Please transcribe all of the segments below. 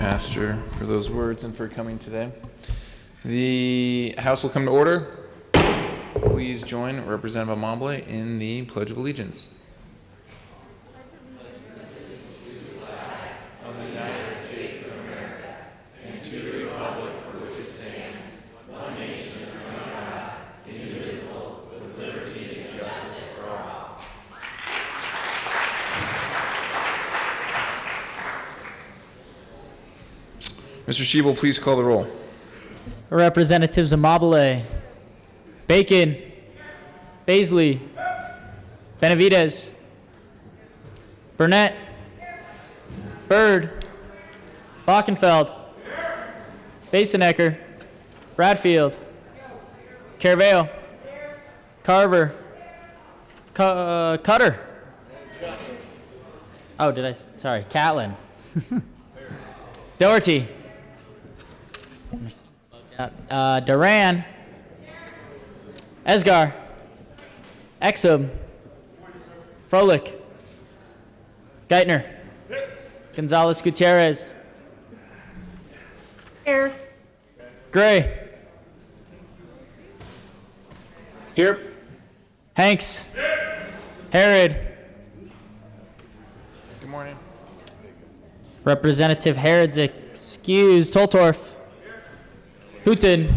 Pastor, for those words and for coming today. The House will come to order. Please join Representative Amable in the Pledge of Allegiance. Mr. Shebel, please call the roll. Representatives Amabile, Bacon, Baisley, Benavidez, Burnett, Byrd, Bockenfeld, Basenecker, Bradfield, Caraveo, Carver, Cutter. Oh, sorry, Catlin. Doherty. Duran, Esgar, Exum, Froelich, Geithner, Gonzalez Gutierrez, Here. Gray, Here. Hanks, Herod, Good morning. Representative Herod's excused. Toltorf, Hooton,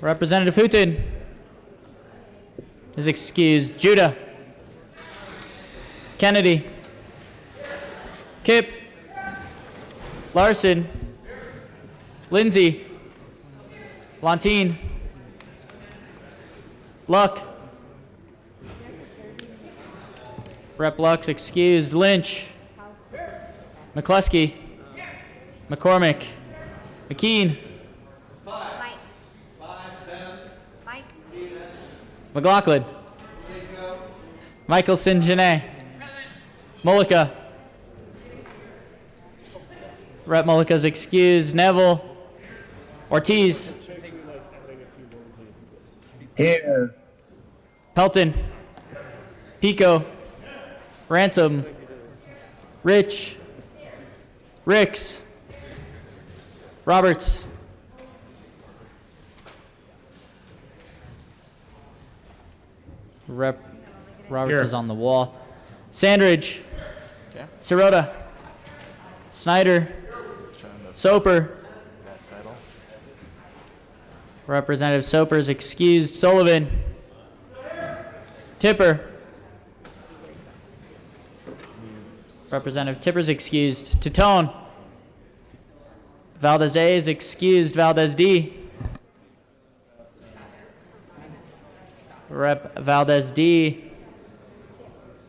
Representative Hooton is excused. Judah, Kennedy, Kipp, Larson, Lindsay, Lontine, Luck, Rep. Lux excused. Lynch, McCluskey, McCormick, McKean, Mike. McLaughlin, Michelson, Janae, Mullica, Rep. Mullica's excused. Neville, Ortiz, Here. Pelton, Pico, Ransom, Rich, Ricks, Roberts, Rep. Roberts Here. is on the wall. Sandridge, Okay. Sirota, Snyder, Soper, Representative Soper is excused. Sullivan, Tipper, Representative Tipper's excused. Titone, Valdez A is excused. Valdez D, Rep. Valdez D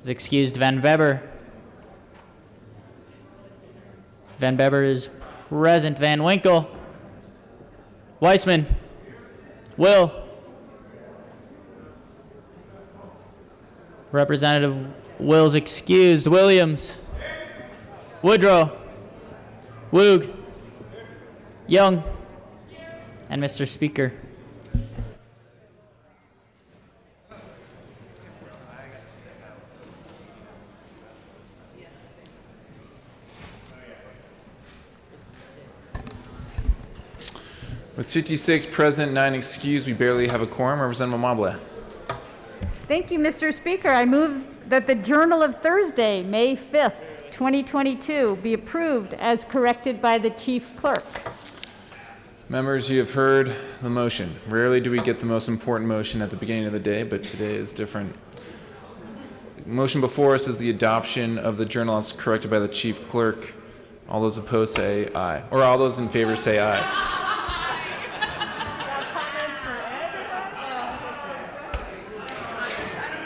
is excused. Van Beber, Van Beber is present. Van Winkle, Weissman, Will, Representative Will's excused. Williams, Woodrow, Woog, Young, and Mr. Speaker. With 56 present, 9 excused, we barely have a quorum. Representative Amable. Thank you, Mr. Speaker. I move that the Journal of Thursday, May 5th, 2022, be approved as corrected by the Chief Clerk. Members, you have heard the motion. Rarely do we get the most important motion at the beginning of the day, but today is different. The motion before us is the adoption of the journal as corrected by the Chief Clerk. All those opposed say aye. Or all those in favor say aye.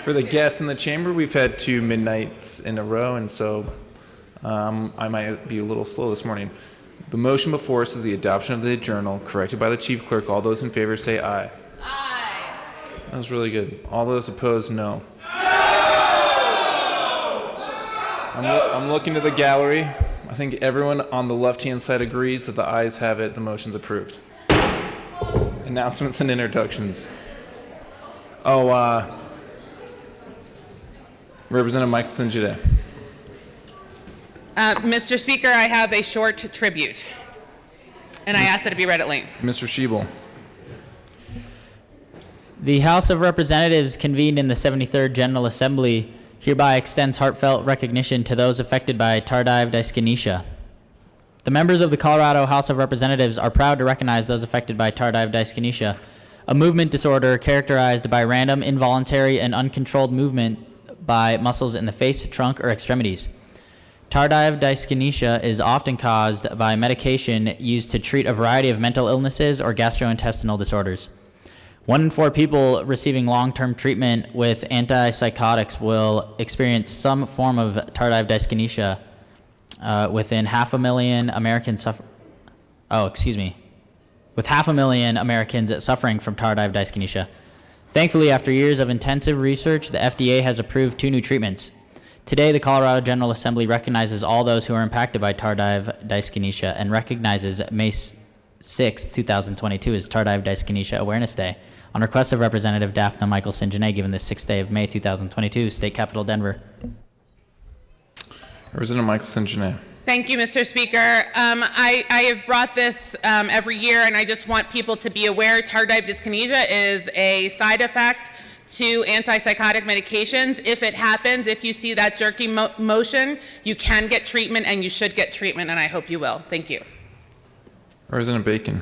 For the guests in the chamber, we've had 2 midnights in a row, and so I might be a little slow this morning. The motion before us is the adoption of the journal corrected by the Chief Clerk. All those in favor say aye. Aye. That was really good. All those opposed, no. I'm looking to the gallery. I think everyone on the left-hand side agrees that the ayes have it. The motion's approved. Announcements and introductions. Representative Michelson Jide. Mr. Speaker, I have a short tribute, and I ask that it be read at length. Mr. Schiebel. The House of Representatives convened in the 73rd General Assembly hereby extends heartfelt recognition to those affected by tardive dyskinesia. The members of the Colorado House of Representatives are proud to recognize those affected by tardive dyskinesia, a movement disorder characterized by random, involuntary, and uncontrolled movement by muscles in the face, trunk, or extremities. Tardive dyskinesia is often caused by medication used to treat a variety of mental illnesses or gastrointestinal disorders. 1 in 4 people receiving long-term treatment with antipsychotics will experience some form of tardive dyskinesia. Within 500,000 Americans with 500,000 Americans suffering from tardive dyskinesia. Thankfully, after years of intensive research, the FDA has approved 2 new treatments. Today, the Colorado General Assembly recognizes all those who are impacted by tardive dyskinesia and recognizes May 6, 2022 as Tardive Dyskinesia Awareness Day. On request of Representative Daphne Michelson-Janae, given the 6th day of May 2022, State Capitol, Denver. Representative Michelson-Janae. Thank you, Mr. Speaker. I have brought this every year, and I just want people to be aware tardive dyskinesia is a side effect to antipsychotic medications. If it happens, if you see that jerky motion, you can get treatment, and you should get treatment, and I hope you will. Thank you. Representative Bacon.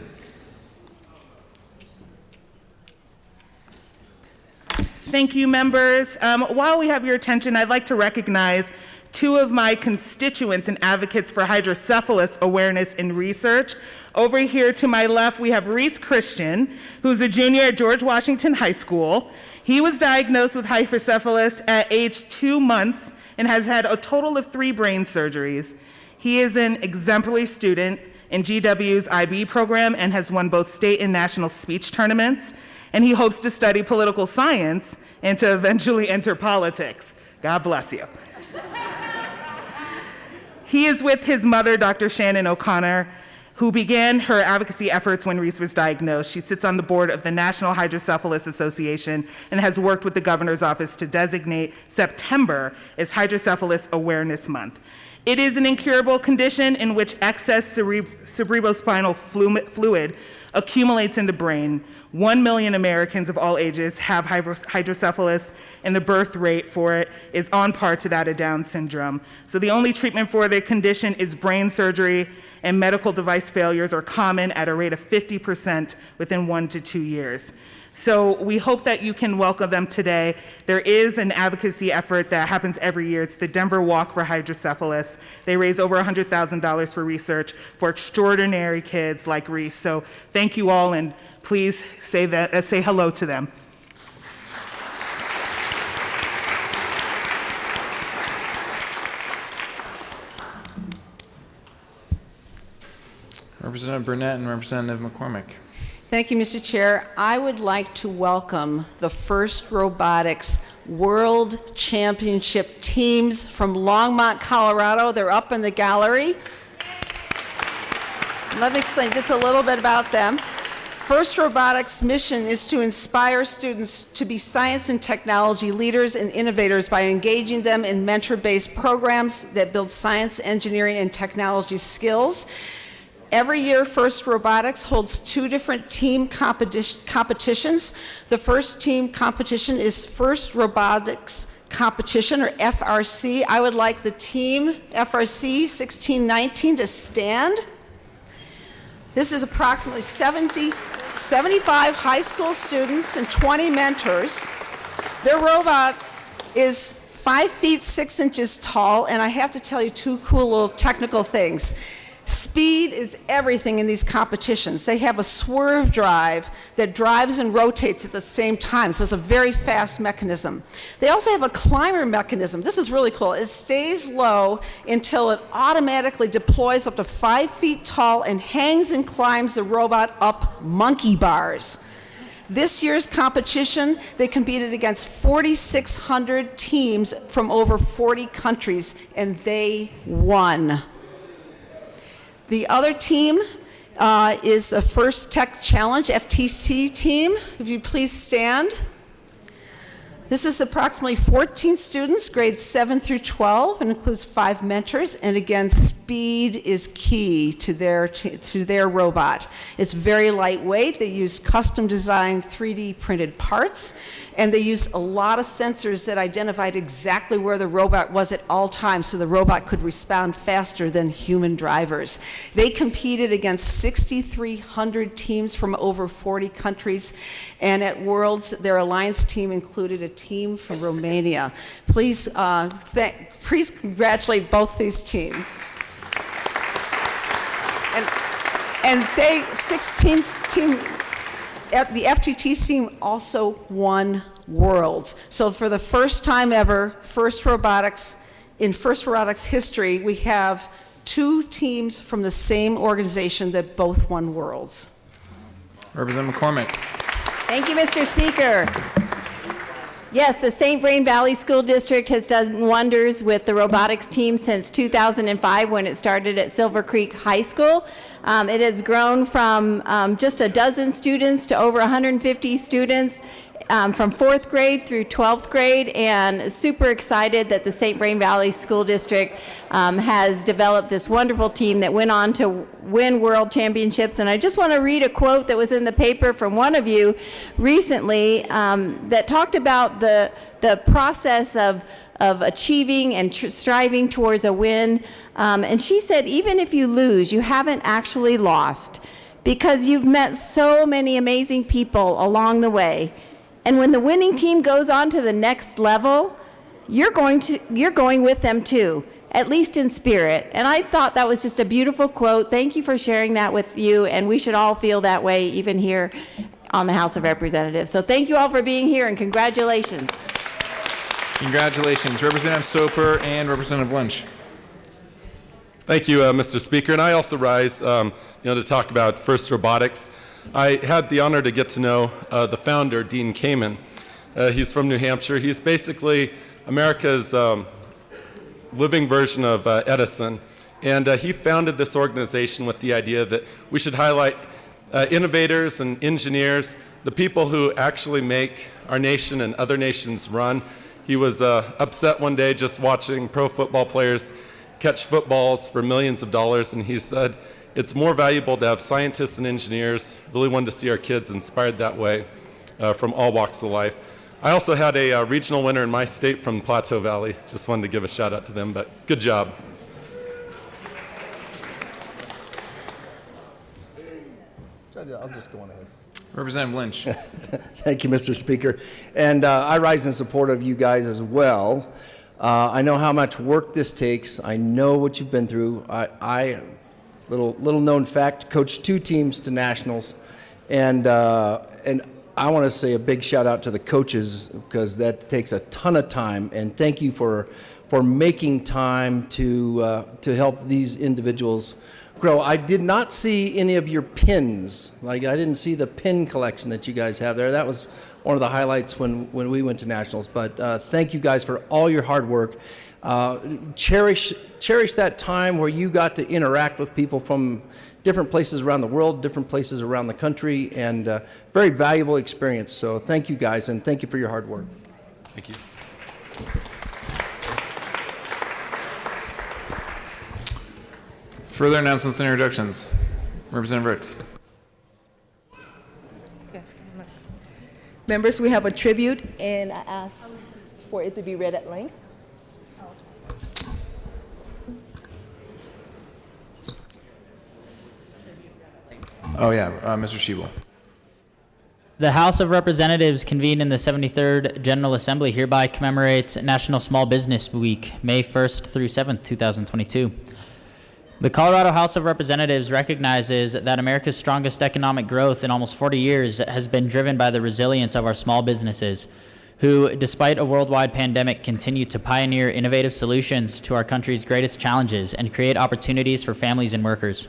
Thank you, members. While we have your attention, I'd like to recognize 2 of my constituents and advocates for hydrocephalus awareness and research. Over here to my left, we have Reese Christian, who's a junior at George Washington High School. He was diagnosed with hydrocephalus at age 2 months and has had a total of 3 brain surgeries. He is an exemplary student in GW's IB program and has won both state and national speech tournaments. And he hopes to study political science and to eventually enter politics. God bless you. He is with his mother, Dr. Shannon O'Connor, who began her advocacy efforts when Reese was diagnosed. She sits on the board of the National Hydrocephalus Association and has worked with the governor's office to designate September as Hydrocephalus Awareness Month. It is an incurable condition in which excess cerebrospinal fluid accumulates in the brain. 1 million Americans of all ages have hydrocephalus, and the birth rate for it is on par to that of Down syndrome. So the only treatment for the condition is brain surgery, and medical device failures are common at a rate of 50% within 1 to 2 years. So we hope that you can welcome them today. There is an advocacy effort that happens every year. It's the Denver Walk for Hydrocephalus. They raise over $100,000 for research for extraordinary kids like Reese. So thank you all, and please say hello to them. Representative Burnett and Representative McCormick. Thank you, Mr. Chair. I would like to welcome the first Robotics World Championship teams from Longmont, Colorado. They're up in the gallery. Let me explain just a little bit about them. First Robotics' mission is to inspire students to be science and technology leaders and innovators by engaging them in mentor-based programs that build science, engineering, and technology skills. Every year, First Robotics holds 2 different team competitions. The first team competition is First Robotics Competition, or FRC. I would like the team FRC 1619 to stand. This is approximately 75 high school students and 20 mentors. Their robot is 5 feet 6 inches tall, and I have to tell you 2 cool little technical things. Speed is everything in these competitions. They have a swerve drive that drives and rotates at the same time, so it's a very fast mechanism. They also have a climber mechanism. This is really cool. It stays low until it automatically deploys up to 5 feet tall and hangs and climbs the robot up monkey bars. This year's competition, they competed against 4,600 teams from over 40 countries, and they won. The other team is a First Tech Challenge, FTC team. If you please stand. This is approximately 14 students, grades 7 through 12, and includes 5 mentors. And again, speed is key to their robot. It's very lightweight. They use custom-designed 3D printed parts, and they use a lot of sensors that identified exactly where the robot was at all times, so the robot could respond faster than human drivers. They competed against 6,300 teams from over 40 countries, and at Worlds, their alliance team included a team from Romania. Please congratulate both these teams. And they, 16 team, the FTT team also won Worlds. So for the first time ever, in First Robotics history, we have 2 teams from the same organization that both won Worlds. Representative McCormick. Thank you, Mr. Speaker. Yes, the St. Vrain Valley School District has done wonders with the robotics team since 2005 when it started at Silver Creek High School. It has grown from just a dozen students to over 150 students from 4th grade through 12th grade, and super excited that the St. Vrain Valley School District has developed this wonderful team that went on to win world championships. And I just want to read a quote that was in the paper from one of you recently that talked about the process of achieving and striving towards a win. And she said, even if you lose, you haven't actually lost, because you've met so many amazing people along the way. And when the winning team goes on to the next level, you're going with them too, at least in spirit. And I thought that was just a beautiful quote. Thank you for sharing that with you, and we should all feel that way even here on the House of Representatives. So thank you all for being here, and congratulations. Congratulations. Representative Soper and Representative Lynch. Thank you, Mr. Speaker. And I also rise to talk about First Robotics. I had the honor to get to know the founder, Dean Kamen. He's from New Hampshire. He's basically America's living version of Edison. And he founded this organization with the idea that we should highlight innovators and engineers, the people who actually make our nation and other nations run. He was upset one day just watching pro football players catch footballs for millions of dollars, and he said, it's more valuable to have scientists and engineers. Really wanted to see our kids inspired that way from all walks of life. I also had a regional winner in my state from Plateau Valley. Just wanted to give a shout out to them, but good job. I'll just go on ahead. Representative Lynch. Thank you, Mr. Speaker. And I rise in support of you guys as well. I know how much work this takes. I know what you've been through. Little known fact, coached 2 teams to nationals, and I want to say a big shout out to the coaches, because that takes a ton of time. And thank you for making time to help these individuals grow. I did not see any of your pins. Like, I didn't see the pin collection that you guys have there. That was one of the highlights when we went to nationals. But thank you guys for all your hard work. Cherish that time where you got to interact with people from different places around the world, different places around the country, and very valuable experience. So thank you guys, and thank you for your hard work. Thank you. Further announcements and introductions. Representative Ricks. Yes. Members, we have a tribute, and I ask for it to be read at length. Oh, yeah, Mr. Schiebel. The House of Representatives convened in the 73rd General Assembly hereby commemorates National Small Business Week, May 1st through 7th, 2022. The Colorado House of Representatives recognizes that America's strongest economic growth in almost 40 years has been driven by the resilience of our small businesses, who, despite a worldwide pandemic, continue to pioneer innovative solutions to our country's greatest challenges and create opportunities for families and workers.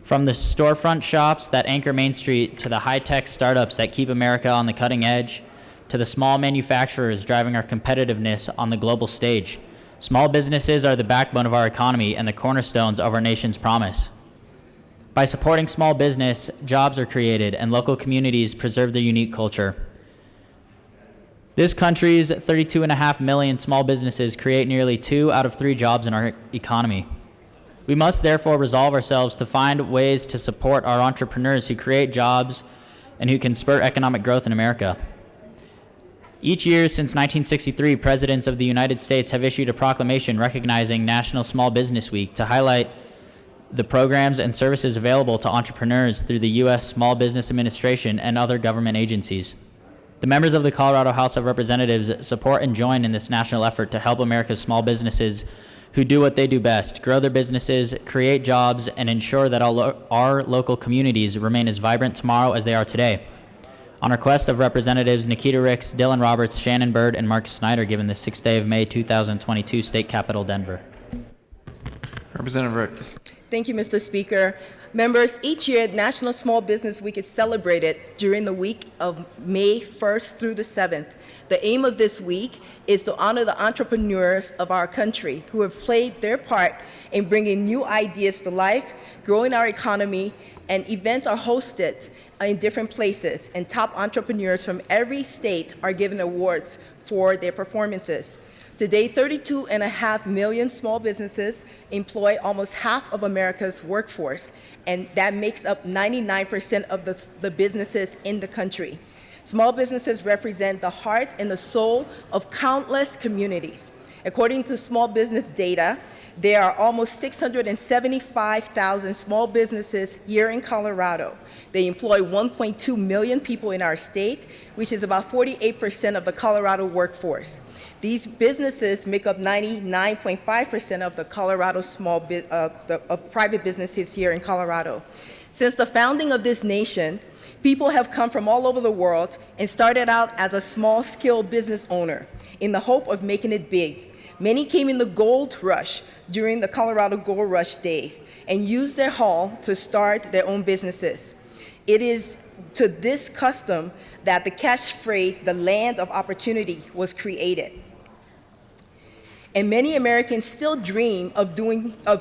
From the storefront shops that anchor Main Street to the high-tech startups that keep America on the cutting edge, to the small manufacturers driving our competitiveness on the global stage, small businesses are the backbone of our economy and the cornerstones of our nation's promise. By supporting small business, jobs are created and local communities preserve their unique culture. This country's 32.5 million small businesses create nearly 2 out of 3 jobs in our economy. We must therefore resolve ourselves to find ways to support our entrepreneurs who create jobs and who can spur economic growth in America. Each year since 1963, presidents of the United States have issued a proclamation recognizing National Small Business Week to highlight the programs and services available to entrepreneurs through the U.S. Small Business Administration and other government agencies. The members of the Colorado House of Representatives support and join in this national effort to help America's small businesses who do what they do best, grow their businesses, create jobs, and ensure that our local communities remain as vibrant tomorrow as they are today. On request of Representatives Nikita Ricks, Dylan Roberts, Shannon Byrd, and Mark Snyder, given the 6th day of May 2022, State Capitol, Denver. Representative Ricks. Thank you, Mr. Speaker. Members, each year, National Small Business Week is celebrated during the week of May 1st through the 7th. The aim of this week is to honor the entrepreneurs of our country who have played their part in bringing new ideas to life, growing our economy, and events are hosted in different places, and top entrepreneurs from every state are given awards for their performances. Today, 32.5 million small businesses employ almost half of America's workforce, and that makes up 99% of the businesses in the country. Small businesses represent the heart and the soul of countless communities. According to small business data, there are almost 675,000 small businesses here in Colorado. They employ 1.2 million people in our state, which is about 48% of the Colorado workforce. These businesses make up 99.5% of the Colorado private businesses here in Colorado. Since the founding of this nation, people have come from all over the world and started out as a small-scale business owner in the hope of making it big. Many came in the gold rush during the Colorado Gold Rush days and used their haul to start their own businesses. It is to this custom that the catchphrase, "the land of opportunity," was created. And many Americans still dream of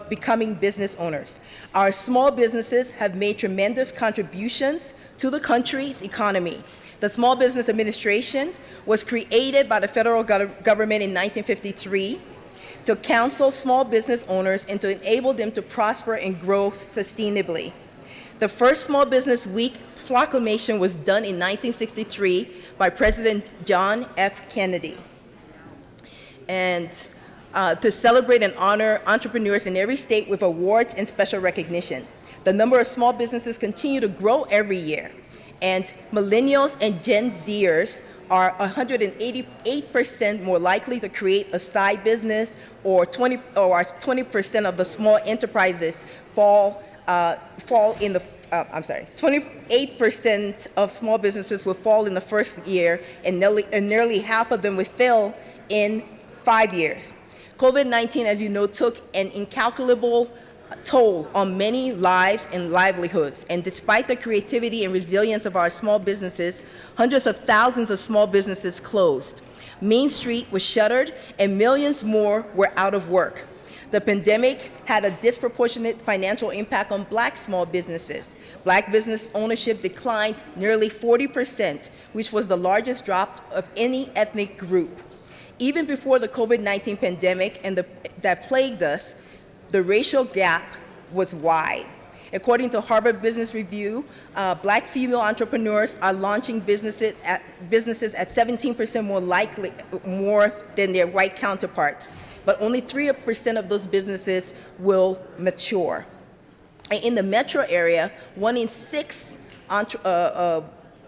becoming business owners. Our small businesses have made tremendous contributions to the country's economy. The Small Business Administration was created by the federal government in 1953 to counsel small business owners and to enable them to prosper and grow sustainably. The first Small Business Week proclamation was done in 1963 by President John F. Kennedy. And to celebrate and honor entrepreneurs in every state with awards and special recognition. The number of small businesses continue to grow every year, and millennials and Gen Zers are 188% more likely to create a side business, or 20% of the small enterprises fall in the 28% of small businesses will fall in the first year, and nearly half of them will fail in 5 years. COVID-19, as you know, took an incalculable toll on many lives and livelihoods. And despite the creativity and resilience of our small businesses, hundreds of thousands of small businesses closed. Main Street was shuttered, and millions more were out of work. The pandemic had a disproportionate financial impact on Black small businesses. Black business ownership declined nearly 40%, which was the largest drop of any ethnic group. Even before the COVID-19 pandemic that plagued us, the racial gap was wide. According to Harvard Business Review, Black female entrepreneurs are launching businesses at 17% more than their white counterparts, but only 3% of those businesses will mature. And in the metro area, 1 in 6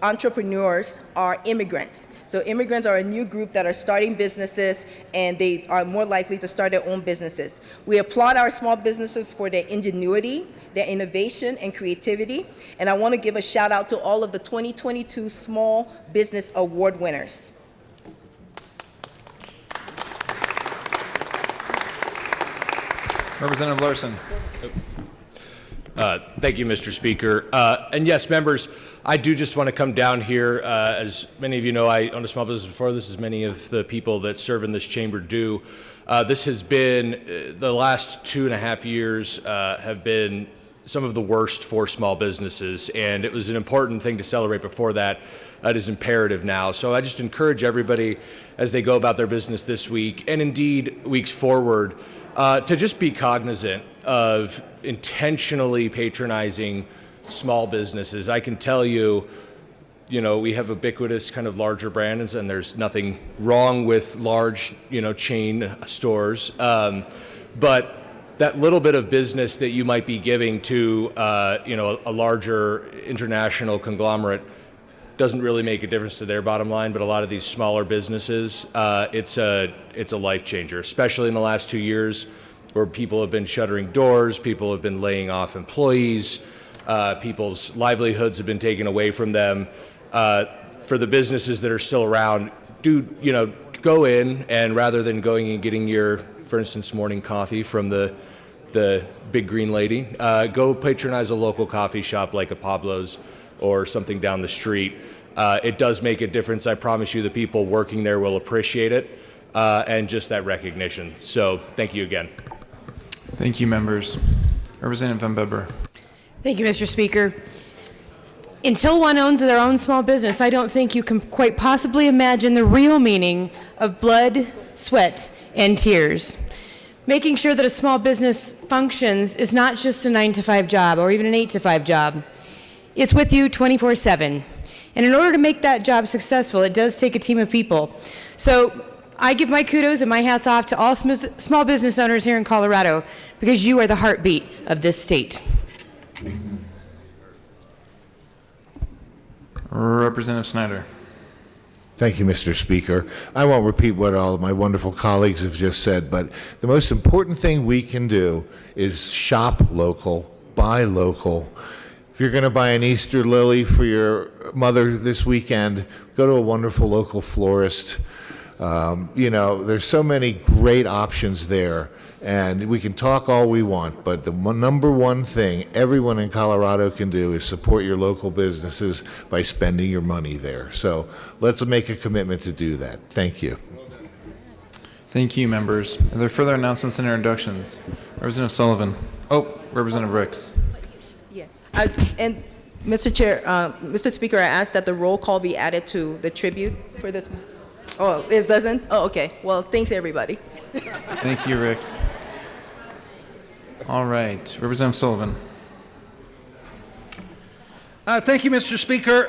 entrepreneurs are immigrants. So immigrants are a new group that are starting businesses, and they are more likely to start their own businesses. We applaud our small businesses for their ingenuity, their innovation, and creativity. And I want to give a shout out to all of the 2022 Small Business Award winners. Representative Larson. Thank you, Mr. Speaker. And yes, members, I do just want to come down here. As many of you know, I owned a small business before this, as many of the people that serve in this chamber do. This has been, the last 2.5 years have been some of the worst for small businesses, and it was an important thing to celebrate before that. It is imperative now. So I just encourage everybody as they go about their business this week, and indeed weeks forward, to just be cognizant of intentionally patronizing small businesses. I can tell you, we have ubiquitous kind of larger brands, and there's nothing wrong with large, chain stores. But that little bit of business that you might be giving to, a larger international conglomerate doesn't really make a difference to their bottom line. But a lot of these smaller businesses, it's a life changer, especially in the last 2 years, where people have been shuttering doors, people have been laying off employees, people's livelihoods have been taken away from them. For the businesses that are still around, go in, and rather than going and getting your, for instance, morning coffee from the big green lady, go patronize a local coffee shop like a Pablo's or something down the street. It does make a difference. I promise you the people working there will appreciate it, and just that recognition. So thank you again. Thank you, members. Representative Van Beber. Thank you, Mr. Speaker. Until one owns their own small business, I don't think you can quite possibly imagine the real meaning of blood, sweat, and tears. Making sure that a small business functions is not just a 9-to-5 job or even an 8-to-5 job. It's with you 24/7. And in order to make that job successful, it does take a team of people. So I give my kudos and my hats off to all small business owners here in Colorado, because you are the heartbeat of this state. Representative Snyder. Thank you, Mr. Speaker. I won't repeat what all of my wonderful colleagues have just said, but the most important thing we can do is shop local, buy local. If you're going to buy an Easter lily for your mother this weekend, go to a wonderful local florist. There's so many great options there, and we can talk all we want, but the number one thing everyone in Colorado can do is support your local businesses by spending your money there. So let's make a commitment to do that. Thank you. Thank you, members. Are there further announcements and introductions? Representative Sullivan. Representative Ricks. Yeah. And Mr. Chair, Mr. Speaker, I ask that the roll call be added to the tribute for this. Oh, it doesn't? Oh, okay. Well, thanks, everybody. Thank you, Ricks. All right, Representative Sullivan. Thank you, Mr. Speaker.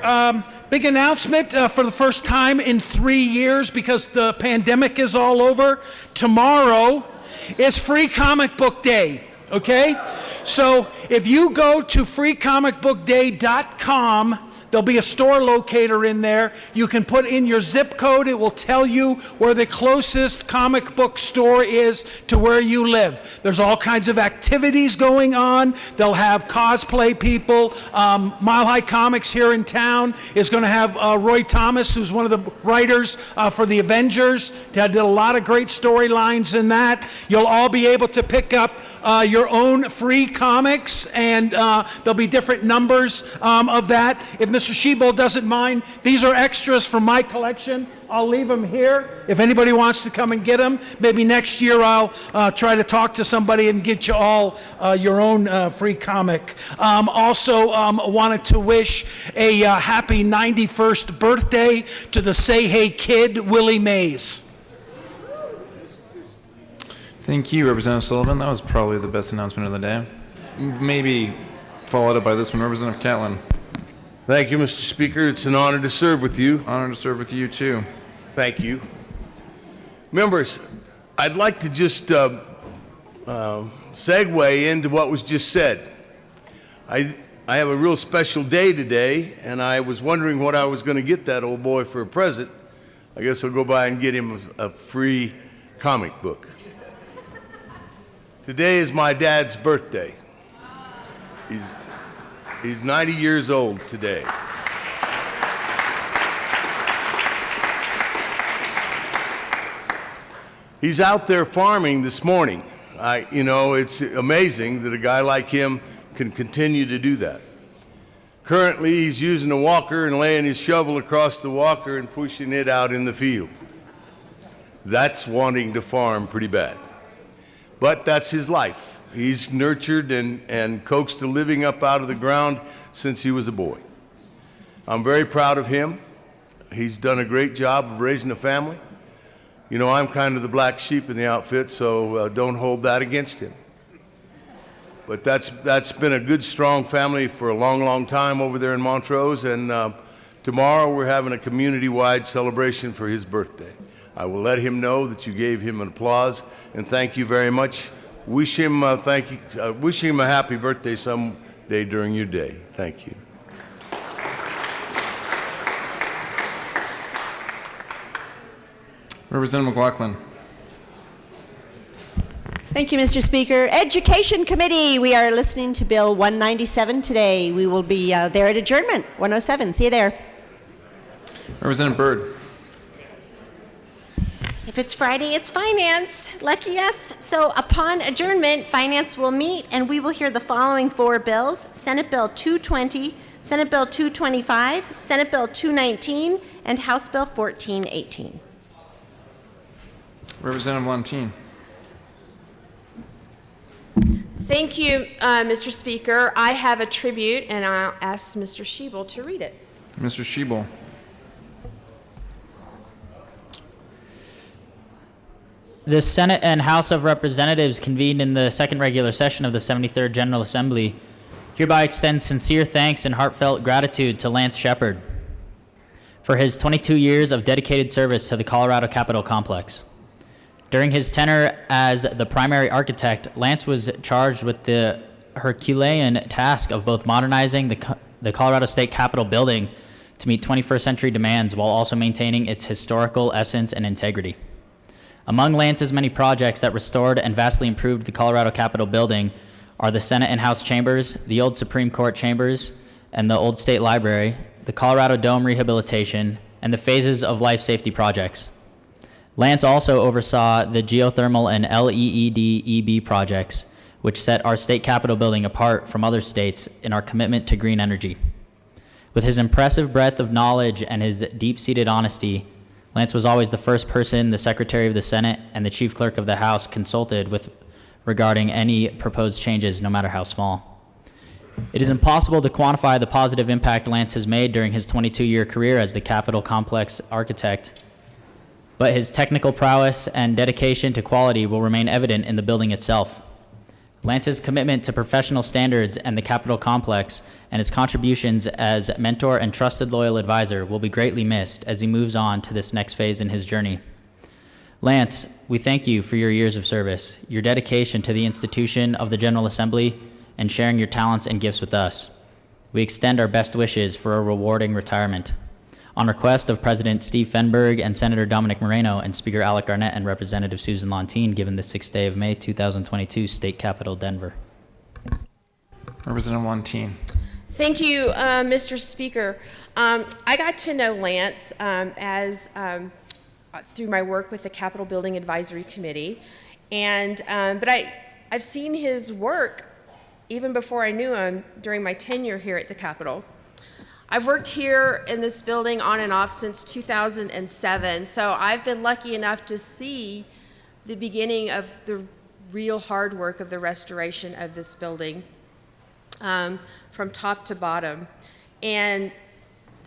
Big announcement for the first time in 3 years, because the pandemic is all over. Tomorrow is Free Comic Book Day, okay? So if you go to freecomicbookday.com, there'll be a store locator in there. You can put in your zip code. It will tell you where the closest comic book store is to where you live. There's all kinds of activities going on. They'll have cosplay people. Mile High Comics here in town is going to have Roy Thomas, who's one of the writers for the Avengers. They did a lot of great storylines in that. You'll all be able to pick up your own free comics, and there'll be different numbers of that. If Mr. Shebo doesn't mind, these are extras from my collection. I'll leave them here if anybody wants to come and get them. Maybe next year I'll try to talk to somebody and get you all your own free comic. Also wanted to wish a happy 91st birthday to the Say Hey Kid, Willie Mays. Thank you, Representative Sullivan. That was probably the best announcement of the day. Maybe followed up by this one, Representative Catlin. Thank you, Mr. Speaker. It's an honor to serve with you. Honor to serve with you, too. Thank you. Members, I'd like to just segue into what was just said. I have a real special day today, and I was wondering what I was going to get that old boy for a present. I guess I'll go by and get him a free comic book. Today is my dad's birthday. He's 90 years old today. He's out there farming this morning. It's amazing that a guy like him can continue to do that. Currently, he's using a walker and laying his shovel across the walker and pushing it out in the field. That's wanting to farm pretty bad. But that's his life. He's nurtured and coaxed a living up out of the ground since he was a boy. I'm very proud of him. He's done a great job of raising a family. You know, I'm kind of the black sheep in the outfit, so don't hold that against him. But that's been a good, strong family for a long, long time over there in Montrose, and tomorrow we're having a community-wide celebration for his birthday. I will let him know that you gave him an applause, and thank you very much. Wish him a happy birthday someday during your day. Thank you. Representative McLaughlin. Thank you, Mr. Speaker. Education Committee, we are listening to Bill 197 today. We will be there at adjournment, 107. See you there. Representative Byrd. If it's Friday, it's Finance. Lucky us. So upon adjournment, Finance will meet and we will hear the following 4 bills: Senate Bill 220, Senate Bill 225, Senate Bill 219, and House Bill 1418. Representative Montine. Thank you, Mr. Speaker. I have a tribute, and I'll ask Mr. Schiebel to read it. Mr. Schiebel. The Senate and House of Representatives convened in the second regular session of the 73rd General Assembly hereby extend sincere thanks and heartfelt gratitude to Lance Shepard for his 22 years of dedicated service to the Colorado Capitol Complex. During his tenure as the primary architect, Lance was charged with the Herculean task of both modernizing the Colorado State Capitol building to meet 21st century demands while also maintaining its historical essence and integrity. Among Lance's many projects that restored and vastly improved the Colorado Capitol building are the Senate and House chambers, the old Supreme Court chambers, and the old State Library, the Colorado Dome rehabilitation, and the phases of life safety projects. Lance also oversaw the geothermal and LEED-EB projects, which set our state capitol building apart from other states in our commitment to green energy. With his impressive breadth of knowledge and his deep-seated honesty, Lance was always the first person the Secretary of the Senate and the Chief Clerk of the House consulted with regarding any proposed changes, no matter how small. It is impossible to quantify the positive impact Lance has made during his 22-year career as the Capitol Complex architect, but his technical prowess and dedication to quality will remain evident in the building itself. Lance's commitment to professional standards and the Capitol Complex and his contributions as mentor and trusted loyal advisor will be greatly missed as he moves on to this next phase in his journey. Lance, we thank you for your years of service, your dedication to the institution of the General Assembly, and sharing your talents and gifts with us. We extend our best wishes for a rewarding retirement. On request of President Steve Fenberg and Senator Dominic Moreno and Speaker Alec Garnett and Representative Susan Lontine, given the 6th day of May, 2022, State Capitol, Denver. Representative Lontine. Thank you, Mr. Speaker. I got to know Lance through my work with the Capitol Building Advisory Committee, but I've seen his work even before I knew him during my tenure here at the Capitol. I've worked here in this building on and off since 2007, so I've been lucky enough to see the beginning of the real hard work of the restoration of this building from top to bottom. And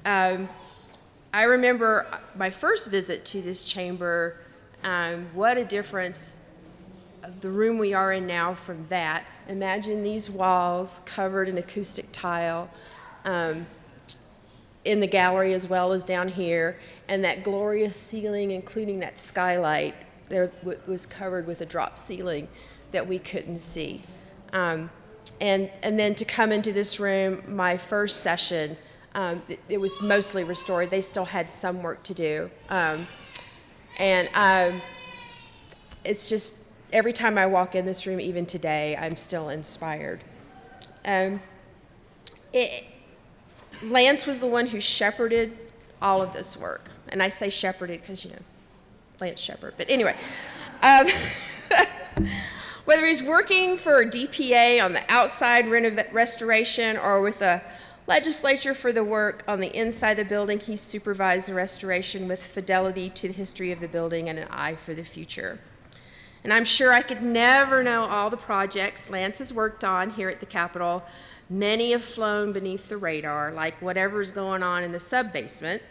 I remember my first visit to this chamber, what a difference of the room we are in now from that. Imagine these walls covered in acoustic tile, in the gallery as well as down here, and that glorious ceiling, including that skylight, there was covered with a drop ceiling that we couldn't see. And then to come into this room, my first session, it was mostly restored. They still had some work to do. It's just, every time I walk in this room, even today, I'm still inspired. Lance was the one who shepherded all of this work. And I say shepherded because, Lance Shepard. But anyway, whether he's working for DPA on the outside restoration or with the legislature for the work on the inside of the building, he supervised the restoration with fidelity to the history of the building and an eye for the future. And I'm sure I could never know all the projects Lance has worked on here at the Capitol. Many have flown beneath the radar, like whatever's going on in the sub-basement.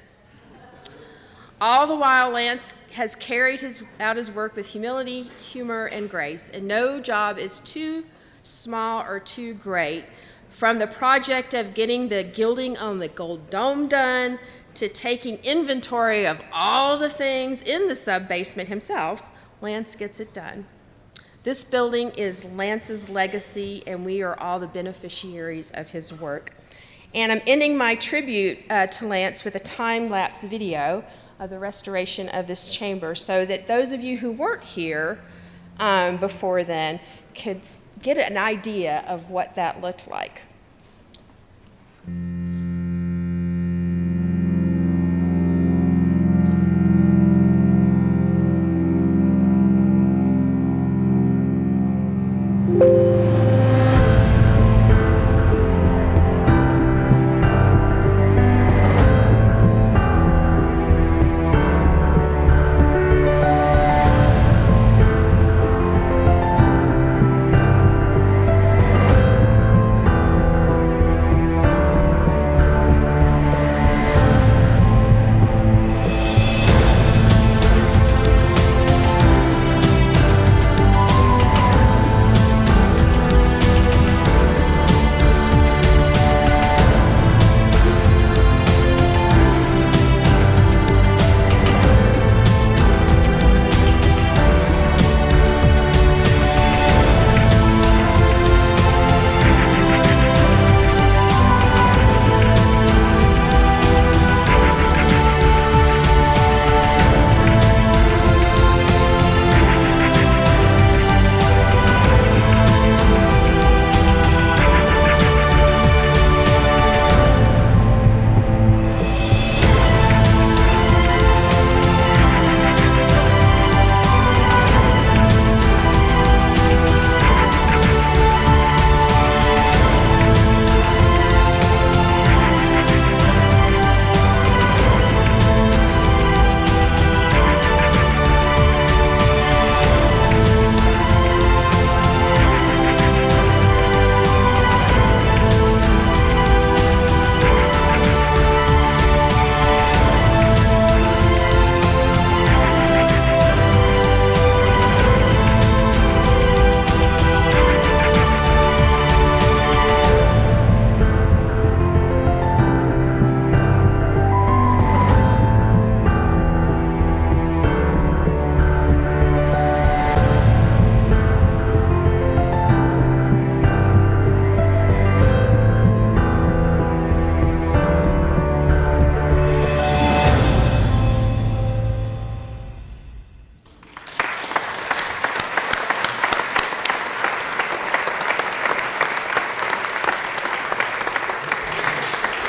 All the while, Lance has carried out his work with humility, humor, and grace, and no job is too small or too great. From the project of getting the gilding on the gold dome done, to taking inventory of all the things in the sub-basement himself, Lance gets it done. This building is Lance's legacy, and we are all the beneficiaries of his work. And I'm ending my tribute to Lance with a time-lapse video of the restoration of this chamber, so that those of you who weren't here before then could get an idea of what that looked like.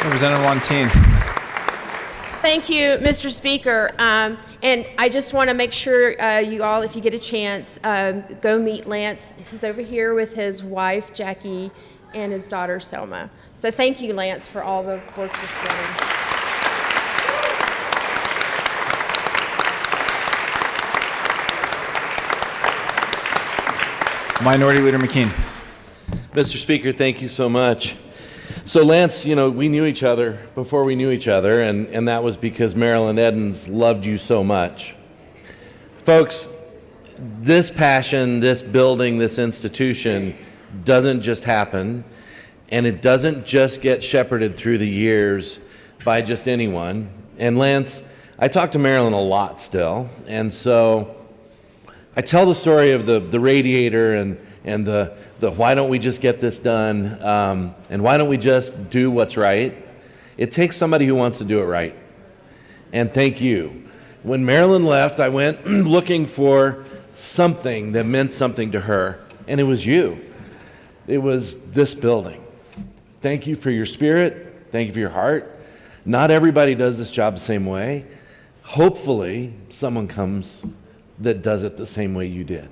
Representative Wantine. Thank you, Mr. Speaker. And I just want to make sure you all, if you get a chance, go meet Lance. He's over here with his wife, Jackie, and his daughter, Selma. So thank you, Lance, for all the work this morning. Minority Leader McKean. Mr. Speaker, thank you so much. So Lance, you know, we knew each other before we knew each other, and that was because Marilyn Edens loved you so much. Folks, this passion, this building, this institution doesn't just happen, and it doesn't just get shepherded through the years by just anyone. And Lance, I talk to Marilyn a lot still, and so I tell the story of the radiator and the why don't we just get this done, and why don't we just do what's right. It takes somebody who wants to do it right. And thank you. When Marilyn left, I went looking for something that meant something to her, and it was you. It was this building. Thank you for your spirit. Thank you for your heart. Not everybody does this job the same way. Hopefully, someone comes that does it the same way you did.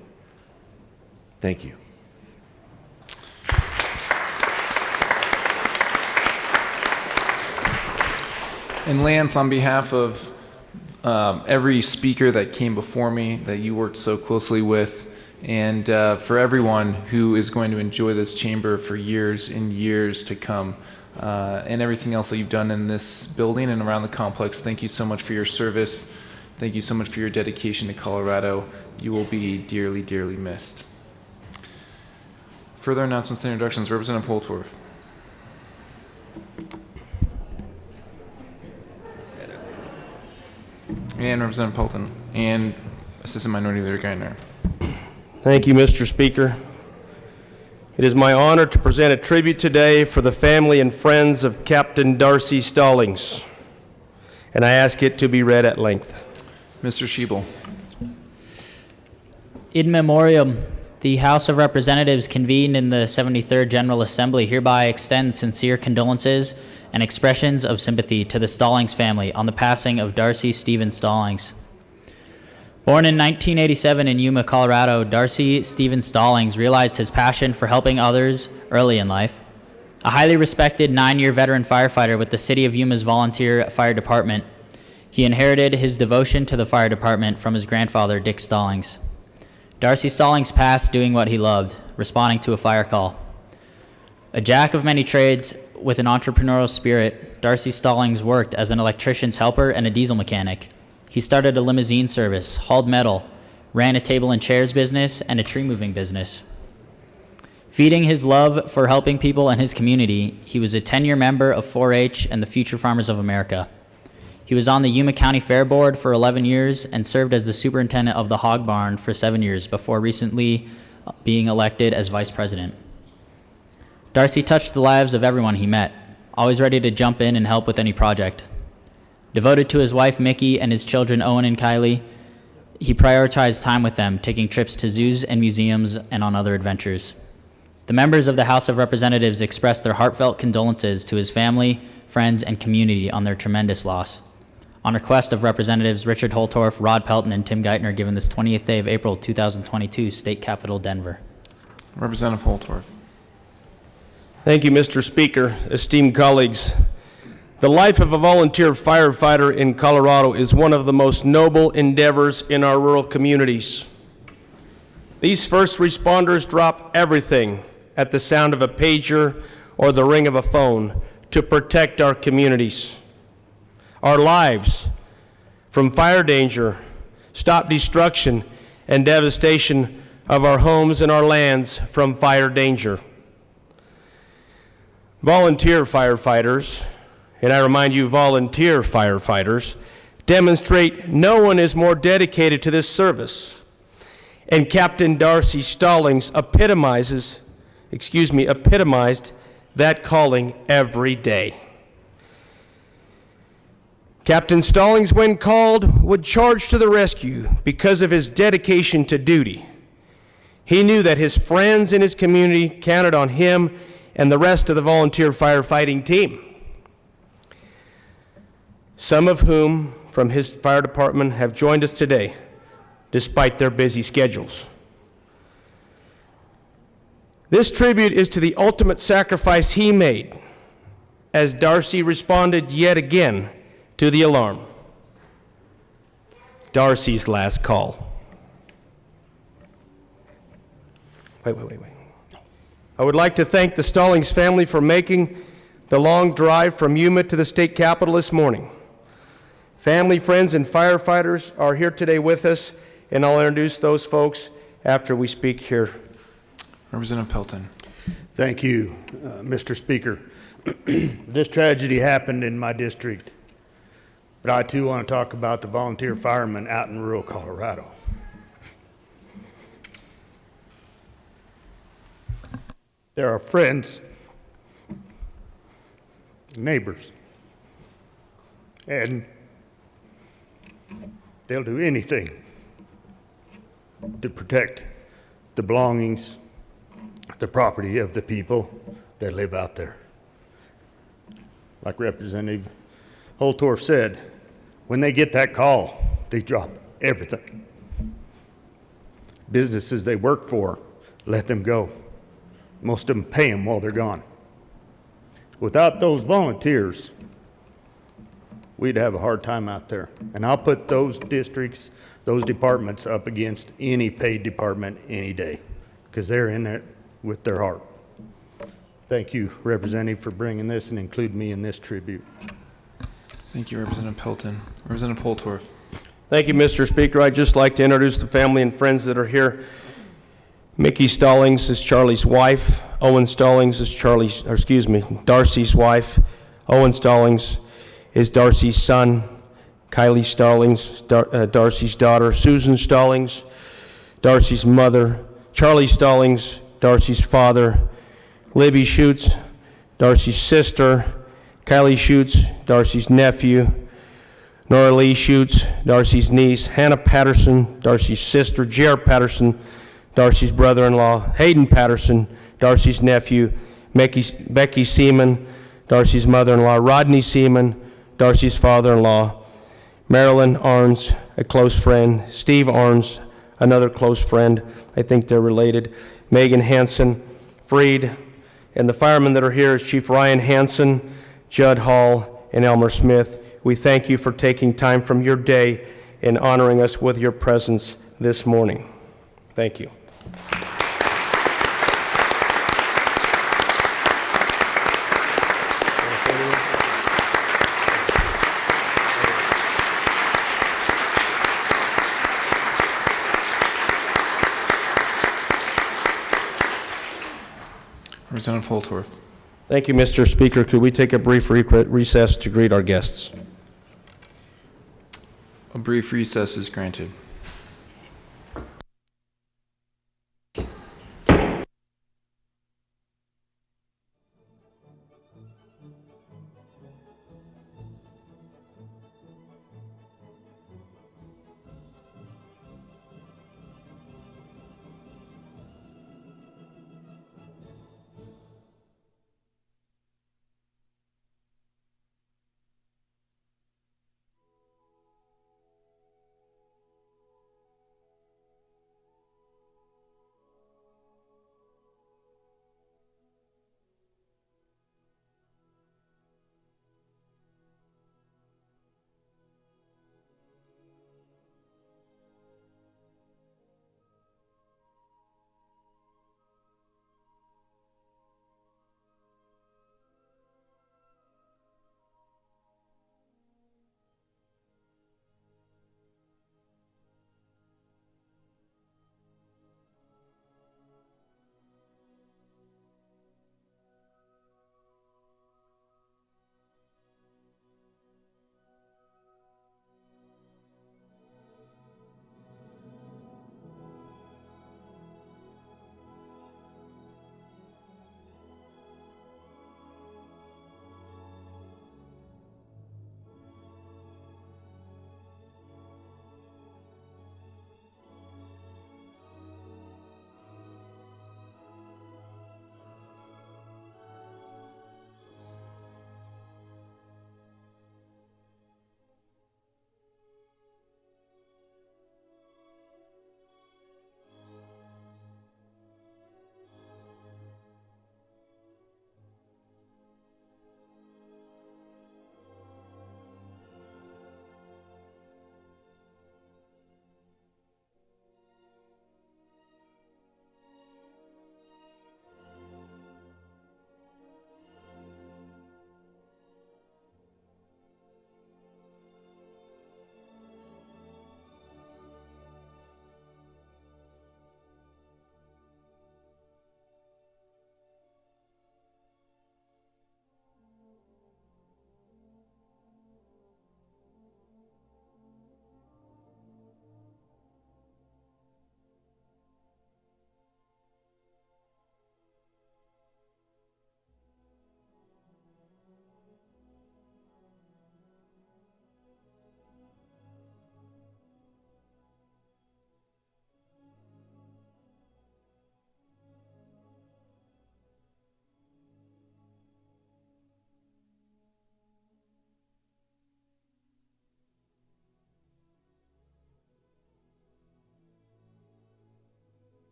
Thank you. And Lance, on behalf of every speaker that came before me that you worked so closely with, and for everyone who is going to enjoy this chamber for years and years to come, and everything else that you've done in this building and around the complex. Thank you so much for your service. Thank you so much for your dedication to Colorado. You will be dearly, dearly missed. Further announcements and introductions. Representative Holtorf. And Representative Pelton. And Assistant Minority Leader Geithner. Thank you, Mr. Speaker. It is my honor to present a tribute today for the family and friends of Captain Darcy Stallings, and I ask it to be read at length. Mr. Schiebel. In memoriam, the House of Representatives convened in the 73rd General Assembly hereby extends sincere condolences and expressions of sympathy to the Stallings family on the passing of Darcy Stephen Stallings. Born in 1987 in Yuma, Colorado, Darcy Stephen Stallings realized his passion for helping others early in life. A highly respected 9-year veteran firefighter with the City of Yuma's volunteer fire department, he inherited his devotion to the fire department from his grandfather, Dick Stallings. Darcy Stallings passed doing what he loved, responding to a fire call. A jack of many trades with an entrepreneurial spirit, Darcy Stallings worked as an electrician's helper and a diesel mechanic. He started a limousine service, hauled metal, ran a table and chairs business, and a tree moving business. Feeding his love for helping people and his community, he was a 10-year member of 4-H and the Future Farmers of America. He was on the Yuma County Fair Board for 11 years and served as the superintendent of the hog barn for 7 years before recently being elected as vice president. Darcy touched the lives of everyone he met, always ready to jump in and help with any project. Devoted to his wife, Mickey, and his children, Owen and Kylie, he prioritized time with them, taking trips to zoos and museums and on other adventures. The members of the House of Representatives expressed their heartfelt condolences to his family, friends, and community on their tremendous loss. On request of Representatives Richard Holtorf, Rod Pelton, and Tim Geithner, given this 20th day of April 2022, State Capitol, Denver. Representative Holtorf. Thank you, Mr. Speaker. Esteemed colleagues, the life of a volunteer firefighter in Colorado is one of the most noble endeavors in our rural communities. These first responders drop everything at the sound of a pager or the ring of a phone to protect our communities, our lives from fire danger, stop destruction and devastation of our homes and our lands from fire danger. Volunteer firefighters, and I remind you, volunteer firefighters, demonstrate no one is more dedicated to this service. And Captain Darcy Stallings epitomized that calling every day. Captain Stallings, when called, would charge to the rescue because of his dedication to duty. He knew that his friends in his community counted on him and the rest of the volunteer firefighting team, some of whom from his fire department have joined us today, despite their busy schedules. This tribute is to the ultimate sacrifice he made as Darcy responded yet again to the alarm. Darcy's last call. Wait. I would like to thank the Stallings family for making the long drive from Yuma to the state capitol this morning. Family, friends, and firefighters are here today with us, and I'll introduce those folks after we speak here. Representative Pelton. Thank you, Mr. Speaker. This tragedy happened in my district, but I too want to talk about the volunteer firemen out in rural Colorado. There are friends, neighbors, and they'll do anything to protect the belongings, the property of the people that live out there. Like Representative Holtorf said, when they get that call, they drop everything. Businesses they work for, let them go. Most of them pay them while they're gone. Without those volunteers, we'd have a hard time out there. And I'll put those districts, those departments up against any paid department any day, because they're in it with their heart. Thank you, Representative, for bringing this and including me in this tribute. Thank you, Representative Pelton. Representative Holtorf. Thank you, Mr. Speaker. I'd just like to introduce the family and friends that are here. Mickey Stallings is Charlie's wife. Owen Stallings is Darcy's wife. Owen Stallings is Darcy's son. Kylie Stallings, Darcy's daughter. Susan Stallings, Darcy's mother. Charlie Stallings, Darcy's father. Libby Schutz, Darcy's sister. Kylie Schutz, Darcy's nephew. Nora Lee Schutz, Darcy's niece. Hannah Patterson, Darcy's sister. Jer Patterson, Darcy's brother-in-law. Hayden Patterson, Darcy's nephew. Becky Seaman, Darcy's mother-in-law. Rodney Seaman, Darcy's father-in-law. Marilyn Arns, a close friend. Steve Arns, another close friend. I think they're related. Megan Hansen, Freed, and the firemen that are here is Chief Ryan Hansen, Judd Hall, and Elmer Smith. We thank you for taking time from your day and honoring us with your presence this morning. Thank you. Representative Holtorf. Thank you, Mr. Speaker. Could we take a brief recess to greet our guests? A brief recess is granted.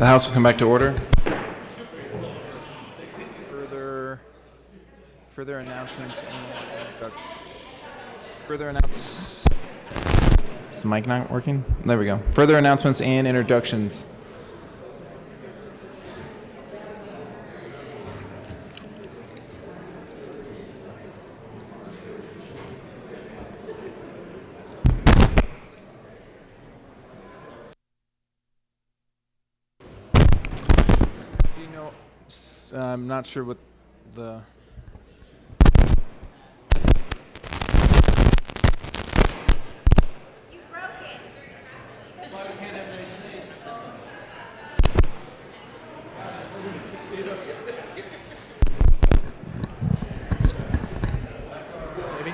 The House will come back to order. Further announcements and introductions. Is the mic not working? There we go. Further announcements and introductions. I'm not sure what the... You broke it. Maybe?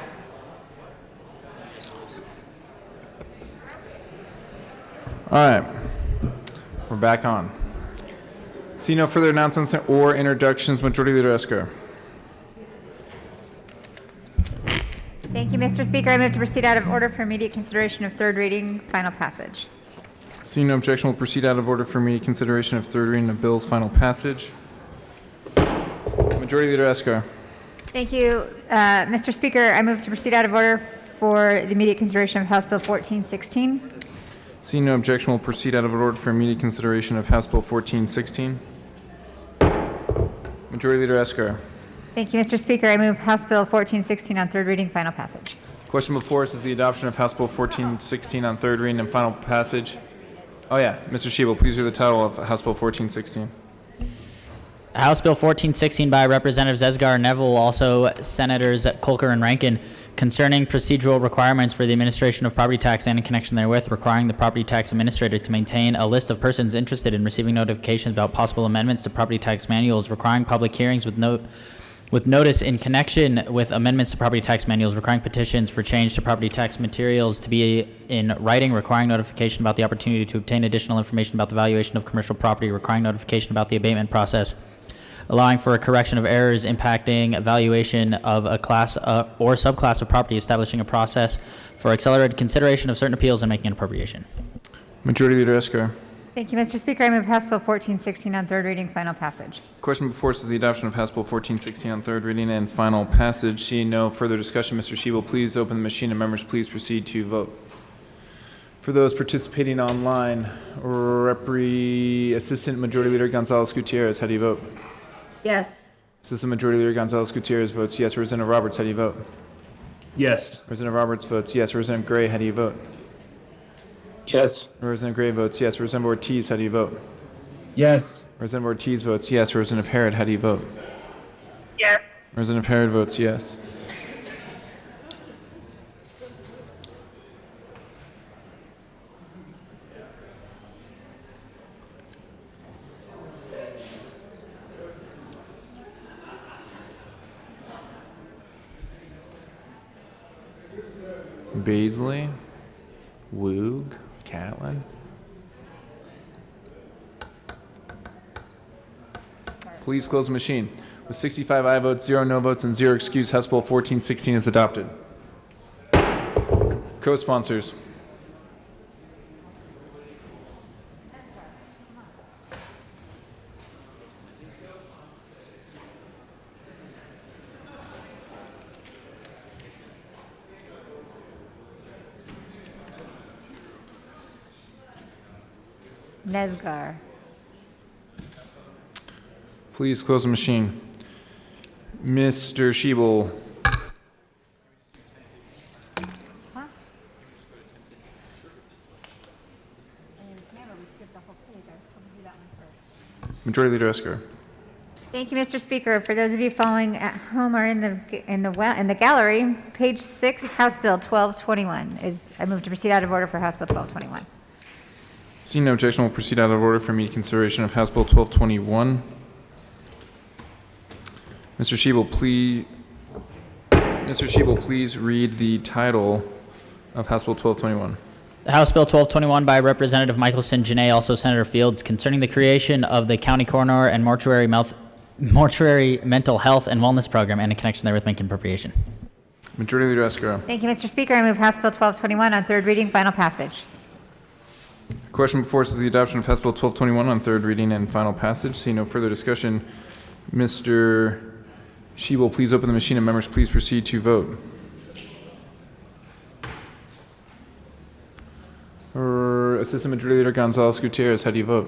All right. We're back on. See no further announcements or introductions. Majority Leader Esker. Thank you, Mr. Speaker. I move to proceed out of order for immediate consideration of third reading, final passage. Seeing no objection, we'll proceed out of order for immediate consideration of third reading of bill's final passage. Majority Leader Esker. Thank you, Mr. Speaker. I move to proceed out of order for the immediate consideration of House Bill 1416. Seeing no objection, we'll proceed out of order for immediate consideration of House Bill 1416. Majority Leader Esker. Thank you, Mr. Speaker. I move House Bill 1416 on third reading, final passage. Question before us is the adoption of House Bill 1416 on third reading and final passage. Oh yeah, Mr. Schiebel, please read the title of House Bill 1416. House Bill 1416 by Representatives Esgar, Neville, also Senators Colker and Rankin, concerning procedural requirements for the administration of property tax and in connection therewith, requiring the property tax administrator to maintain a list of persons interested in receiving notifications about possible amendments to property tax manuals, requiring public hearings with notice in connection with amendments to property tax manuals, requiring petitions for change to property tax materials to be in writing, requiring notification about the opportunity to obtain additional information about the valuation of commercial property, requiring notification about the abatement process, allowing for a correction of errors impacting valuation of a class or subclass of property, establishing a process for accelerated consideration of certain appeals, and making an appropriation. Majority Leader Esker. Thank you, Mr. Speaker. I move House Bill 1416 on third reading, final passage. Question before us is the adoption of House Bill 1416 on third reading and final passage. Seeing no further discussion, Mr. Schiebel, please open the machine and members please proceed to vote. For those participating online, Assistant Majority Leader Gonzalez Gutierrez, how do you vote? Yes. Assistant Majority Leader Gonzalez Gutierrez votes yes. Representative Roberts, how do you vote? Yes. Representative Roberts votes yes. Representative Gray, how do you vote? Yes. Representative Gray votes yes. Representative Ortiz, how do you vote? Yes. Representative Ortiz votes yes. Representative Herod, how do you vote? Yes. Representative Herod votes yes. Baisley, Woog, Catlin. Please close the machine. With 65 aye votes, 0 no votes, and 0 excused, House Bill 1416 is adopted. Co-sponsors. Nesgar. Please close the machine. Mr. Schiebel. Majority Leader Esker. Thank you, Mr. Speaker. For those of you following at home or in the gallery, page 6, House Bill 1221 is. I move to proceed out of order for House Bill 1221. Seeing no objection, we'll proceed out of order for immediate consideration of House Bill 1221. Mr. Schiebel, please read the title of House Bill 1221. House Bill 1221 by Representative Michelson, Janae, also Senator Fields, concerning the creation of the County Coroner and Mortuary Mental Health and Wellness Program and in connection therewith making appropriation. Majority Leader Esker. Thank you, Mr. Speaker. I move House Bill 1221 on third reading, final passage. Question before us is the adoption of House Bill 1221 on third reading and final passage. See no further discussion. Mr. Shebel, please open the machine and members please proceed to vote. Assistant Majority Leader Gonzalez Gutierrez, how do you vote?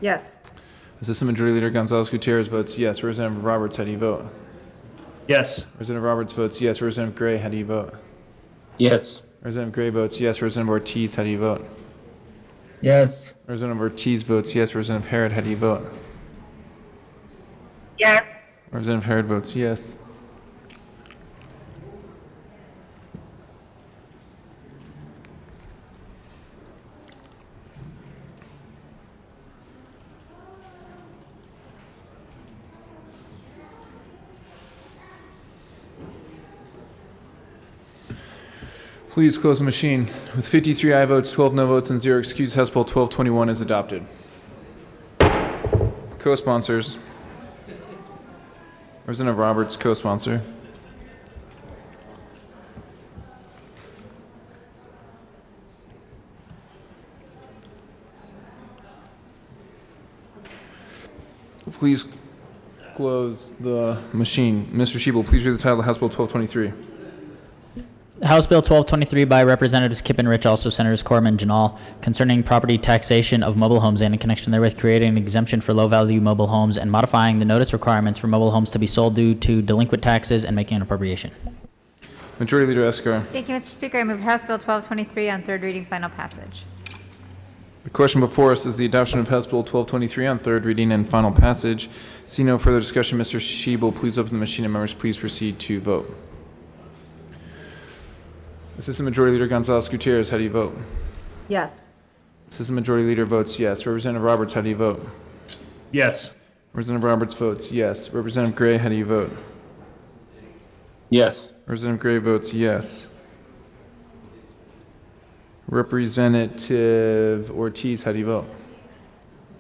Yes. Assistant Majority Leader Gonzalez Gutierrez votes yes. Representative Roberts, how do you vote? Yes. Representative Roberts votes yes. Representative Gray, how do you vote? Yes. Representative Gray votes yes. Representative Ortiz, how do you vote? Yes. Representative Ortiz votes yes. Representative Harrod, how do you vote? Yes. Representative Harrod votes yes. Please close the machine. With 53 aye votes, 12 no votes, and 0 excused, House Bill 1221 is adopted. Co-sponsors. Representative Roberts, co-sponsor. Please close the machine. Mr. Shebel, please read the title of House Bill 1223. House Bill 1223 by Representatives Kippenrich, also Senators Corman, Janal, concerning property taxation of mobile homes and in connection therewith creating an exemption for low-value mobile homes and modifying the notice requirements for mobile homes to be sold due to delinquent taxes and making an appropriation. Majority Leader Escar. Thank you, Mr. Speaker. I move House Bill 1223 on third reading, final passage. The question before us is the adoption of House Bill 1223 on third reading and final passage. See no further discussion. Mr. Shebel, please open the machine and members please proceed to vote. Assistant Majority Leader Gonzalez Gutierrez, how do you vote? Yes. Assistant Majority Leader votes yes. Representative Roberts, how do you vote? Yes. Representative Roberts votes yes. Representative Gray, how do you vote? Yes. Representative Gray votes yes. Representative Ortiz, how do you vote?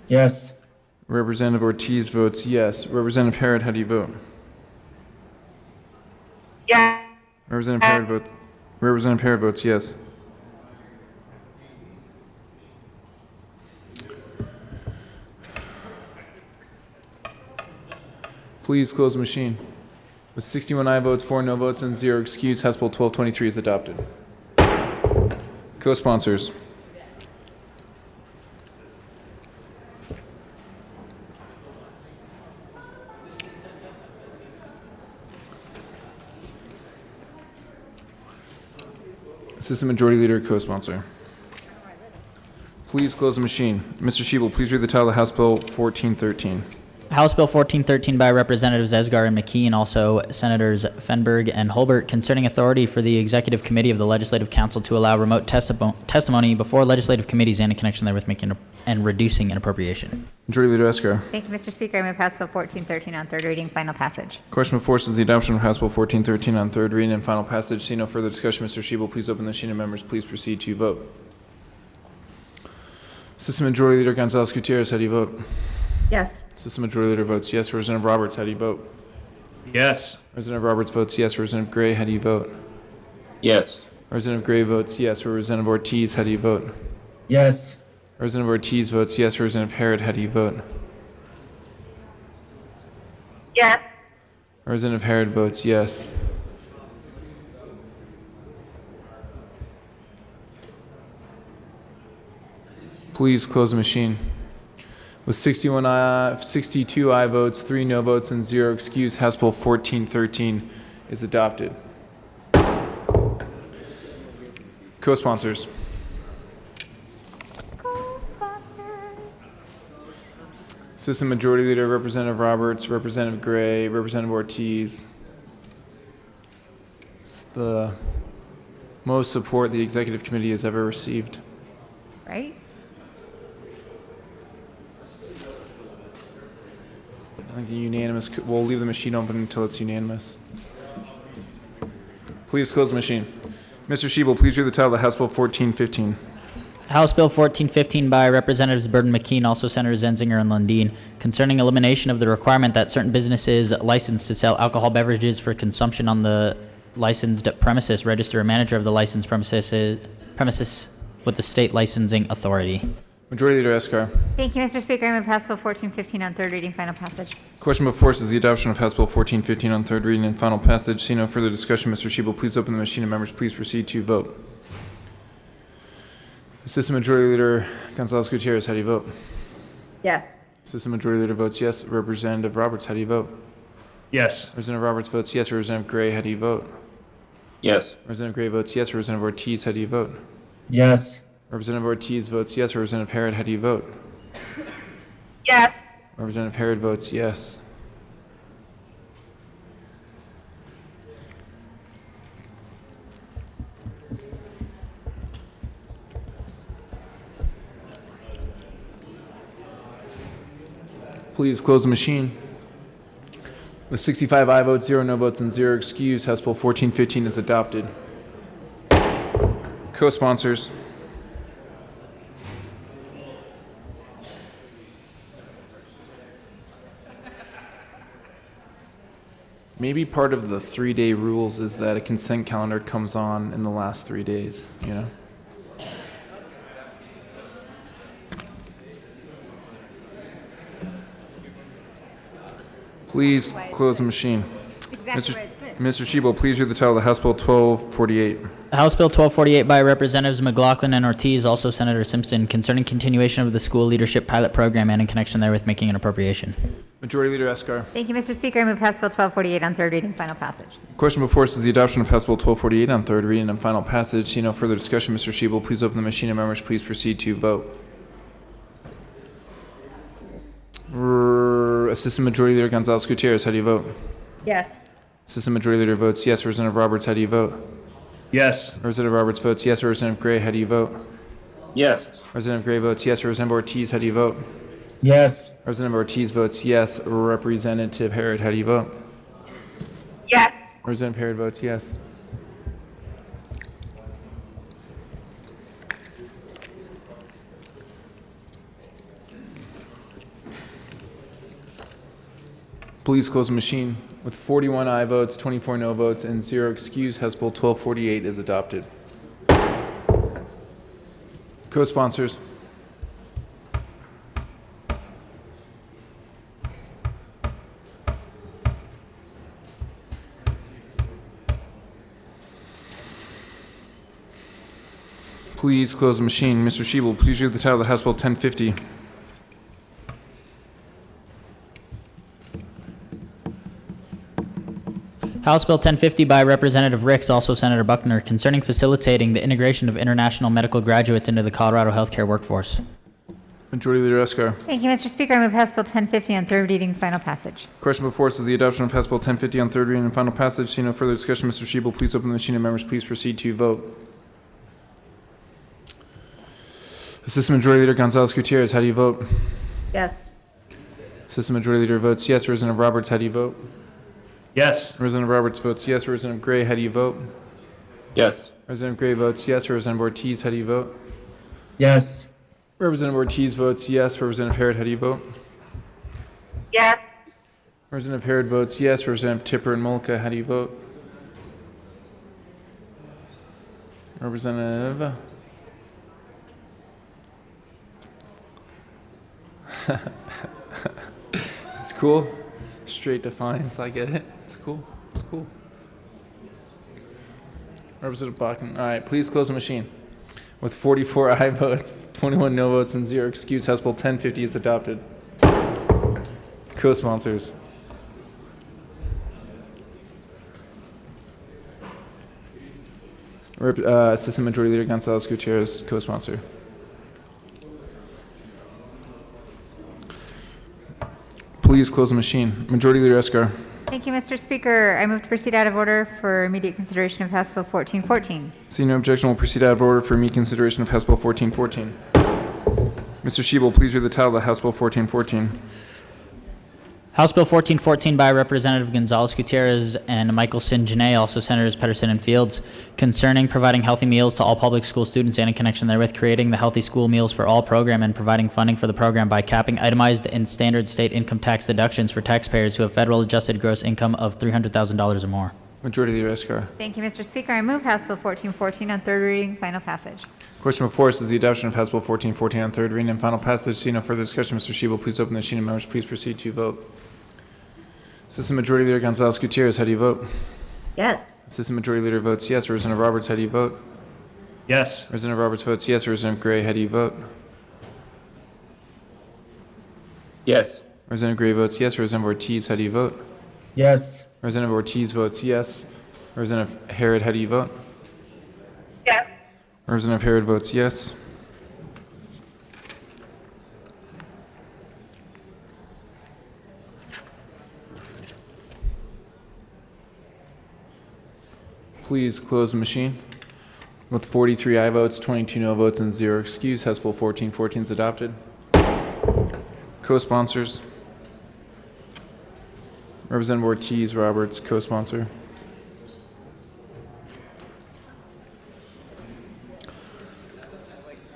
Yes. Representative Ortiz votes yes. Representative Harrod, how do you vote? Yes. Representative Harrod votes yes. Please close the machine. With 61 aye votes, 4 no votes, and 0 excused, House Bill 1223 is adopted. Co-sponsors. Assistant Majority Leader, co-sponsor. Please close the machine. Mr. Shebel, please read the title of House Bill 1413. House Bill 1413 by Representatives Esgar and McKee, and also Senators Fenberg and Holbert, concerning authority for the Executive Committee of the Legislative Council to allow remote testimony before legislative committees and in connection therewith making and reducing an appropriation. Majority Leader Escar. Thank you, Mr. Speaker. I move House Bill 1413 on third reading, final passage. Question before us is the adoption of House Bill 1413 on third reading and final passage. See no further discussion. Mr. Shebel, please open the machine and members please proceed to vote. Assistant Majority Leader Gonzalez Gutierrez, how do you vote? Yes. Assistant Majority Leader votes yes. Representative Roberts, how do you vote? Yes. Representative Roberts votes yes. Representative Gray, how do you vote? Yes. Representative Gray votes yes. Representative Ortiz, how do you vote? Yes. Representative Ortiz votes yes. Representative Harrod, how do you vote? Yes. Representative Harrod votes yes. Please close the machine. With 62 aye votes, 3 no votes, and 0 excused, House Bill 1413 is adopted. Co-sponsors. Assistant Majority Leader Representative Roberts, Representative Gray, Representative Ortiz. It's the most support the Executive Committee has ever received. Right? I think unanimous. We'll leave the machine open until it's unanimous. Please close the machine. Mr. Shebel, please read the title of House Bill 1415. House Bill 1415 by Representatives Burton McKean, also Senators Zenzinger and Lundin, concerning elimination of the requirement that certain businesses licensed to sell alcohol beverages for consumption on the licensed premises register a manager of the licensed premises with the state licensing authority. Majority Leader Escar. Thank you, Mr. Speaker. I move House Bill 1415 on third reading, final passage. Question before us is the adoption of House Bill 1415 on third reading and final passage. See no further discussion. Mr. Shebel, please open the machine and members please proceed to vote. Assistant Majority Leader Gonzalez Gutierrez, how do you vote? Yes. Assistant Majority Leader votes yes. Representative Roberts, how do you vote? Yes. Representative Roberts votes yes. Representative Gray, how do you vote? Yes. Representative Gray votes yes. Representative Ortiz, how do you vote? Yes. Representative Ortiz votes yes. Representative Herod, how do you vote? Yes. Representative Herod votes yes. Please close the machine. With 65 aye votes, 0 no votes, and 0 excused, House Bill 1415 is adopted. Co-sponsors. Maybe part of the 3-day rules is that a consent calendar comes on in the last 3 days, you know? Please close the machine. Exactly right, it's good. Mr. Shebel, please read the title of House Bill 1248. House Bill 1248 by Representatives McLaughlin and Ortiz, also Senator Simpson, concerning continuation of the school leadership pilot program and in connection therewith making an appropriation. Majority Leader Escar. Thank you, Mr. Speaker. I move House Bill 1248 on third reading, final passage. Question before us is the adoption of House Bill 1248 on third reading and final passage. See no further discussion. Mr. Shebel, please open the machine and members please proceed to vote. Assistant Majority Leader Gonzalez Gutierrez, how do you vote? Yes. Assistant Majority Leader votes yes. Representative Roberts, how do you vote? Yes. Representative Roberts votes yes. Representative Gray, how do you vote? Yes. Representative Gray votes yes. Representative Ortiz, how do you vote? Yes. Representative Ortiz votes yes. Representative Herod, how do you vote? Yes. Representative Herod votes yes. Please close the machine. With 41 aye votes, 24 no votes, and 0 excused, House Bill 1248 is adopted. Co-sponsors. Please close the machine. Mr. Shebel, please read the title of House Bill 1050. House Bill 1050 by Representative Ricks, also Senator Buckner, concerning facilitating the integration of international medical graduates into the Colorado healthcare workforce. Majority Leader Escar. Thank you, Mr. Speaker. I move House Bill 1050 on third reading, final passage. Question before us is the adoption of House Bill 1050 on third reading and final passage. See no further discussion. Mr. Shebel, please open the machine and members please proceed to vote. Assistant Majority Leader Gonzalez Gutierrez, how do you vote? Yes. Assistant Majority Leader votes yes. Representative Roberts, how do you vote? Yes. Representative Roberts votes yes. Representative Gray, how do you vote? Yes. Representative Gray votes yes. Representative Ortiz, how do you vote? Yes. Representative Ortiz votes yes. Representative Herod, how do you vote? Yes. Representative Herod votes yes. Representative Tipper and Mulca, how do you vote? Representative. It's cool. Straight defiance, I get it. It's cool. It's cool. Representative Bachman. All right, please close the machine. With 44 aye votes, 21 no votes, and 0 excused, House Bill 1050 is adopted. Co-sponsors. Assistant Majority Leader Gonzalez Gutierrez, co-sponsor. Please close the machine. Majority Leader Escar. Thank you, Mr. Speaker. I move to proceed out of order for immediate consideration of House Bill 1414. Seeing no objection, we'll proceed out of order for immediate consideration of House Bill 1414. Mr. Shebel, please read the title of House Bill 1414. House Bill 1414 by Representative Gonzalez Gutierrez and Michelson Janae, also Senators Pedersen and Fields, concerning providing healthy meals to all public school students and in connection therewith creating the Healthy School Meals for All program and providing funding for the program by capping itemized and standard state income tax deductions for taxpayers who have federal adjusted gross income of $300,000 or more. Majority Leader Escar. Thank you, Mr. Speaker. I move House Bill 1414 on third reading, final passage. Question before us is the adoption of House Bill 1414 on third reading and final passage. See no further discussion. Mr. Shebel, please open the machine and members please proceed to vote. Assistant Majority Leader Gonzalez Gutierrez, how do you vote? Yes. Assistant Majority Leader votes yes. Representative Roberts, how do you vote? Yes. Representative Roberts votes yes. Representative Gray, how do you vote? Yes. Representative Gray votes yes. Representative Ortiz, how do you vote? Yes. Representative Ortiz votes yes. Representative Herod, how do you vote? Yes. Representative Herod votes yes. Please close the machine. With 43 aye votes, 22 no votes, and 0 excused, House Bill 1414 is adopted. Co-sponsors. Representative Ortiz Roberts, co-sponsor.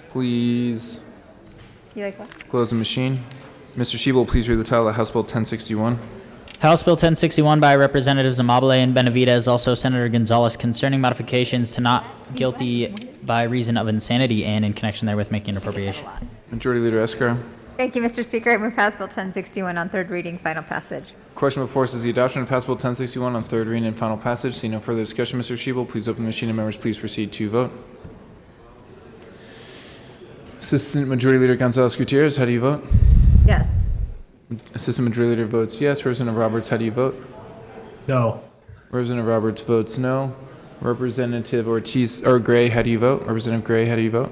Please You like what? close the machine. Mr. Shebel, please read the title of House Bill 1061. House Bill 1061 by Representatives Amabile and Benavidez, also Senator Gonzalez, concerning modifications to not guilty by reason of insanity and in connection therewith making an appropriation. Majority Leader Escar. Thank you, Mr. Speaker. I move House Bill 1061 on third reading, final passage. Question before us is the adoption of House Bill 1061 on third reading and final passage. See no further discussion. Mr. Shebel, please open the machine and members please proceed to vote. Assistant Majority Leader Gonzalez Gutierrez, how do you vote? Yes. Assistant Majority Leader votes yes. Representative Roberts, how do you vote? No. Representative Roberts votes no. Representative Ortiz, or Gray, how do you vote? Representative Gray, how do you vote?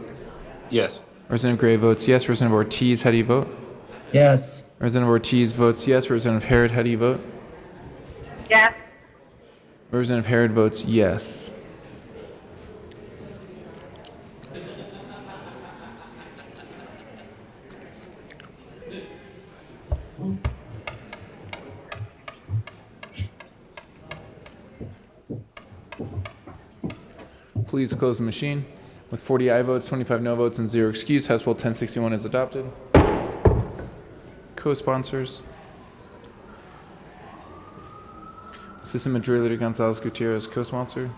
Yes. Representative Gray votes yes. Representative Ortiz, how do you vote? Yes. Representative Ortiz votes yes. Representative Herod, how do you vote? Yes. Representative Herod votes yes. Please close the machine. With 40 aye votes, 25 no votes, and 0 excused, House Bill 1061 is adopted. Co-sponsors. Assistant Majority Leader Gonzalez Gutierrez, co-sponsor.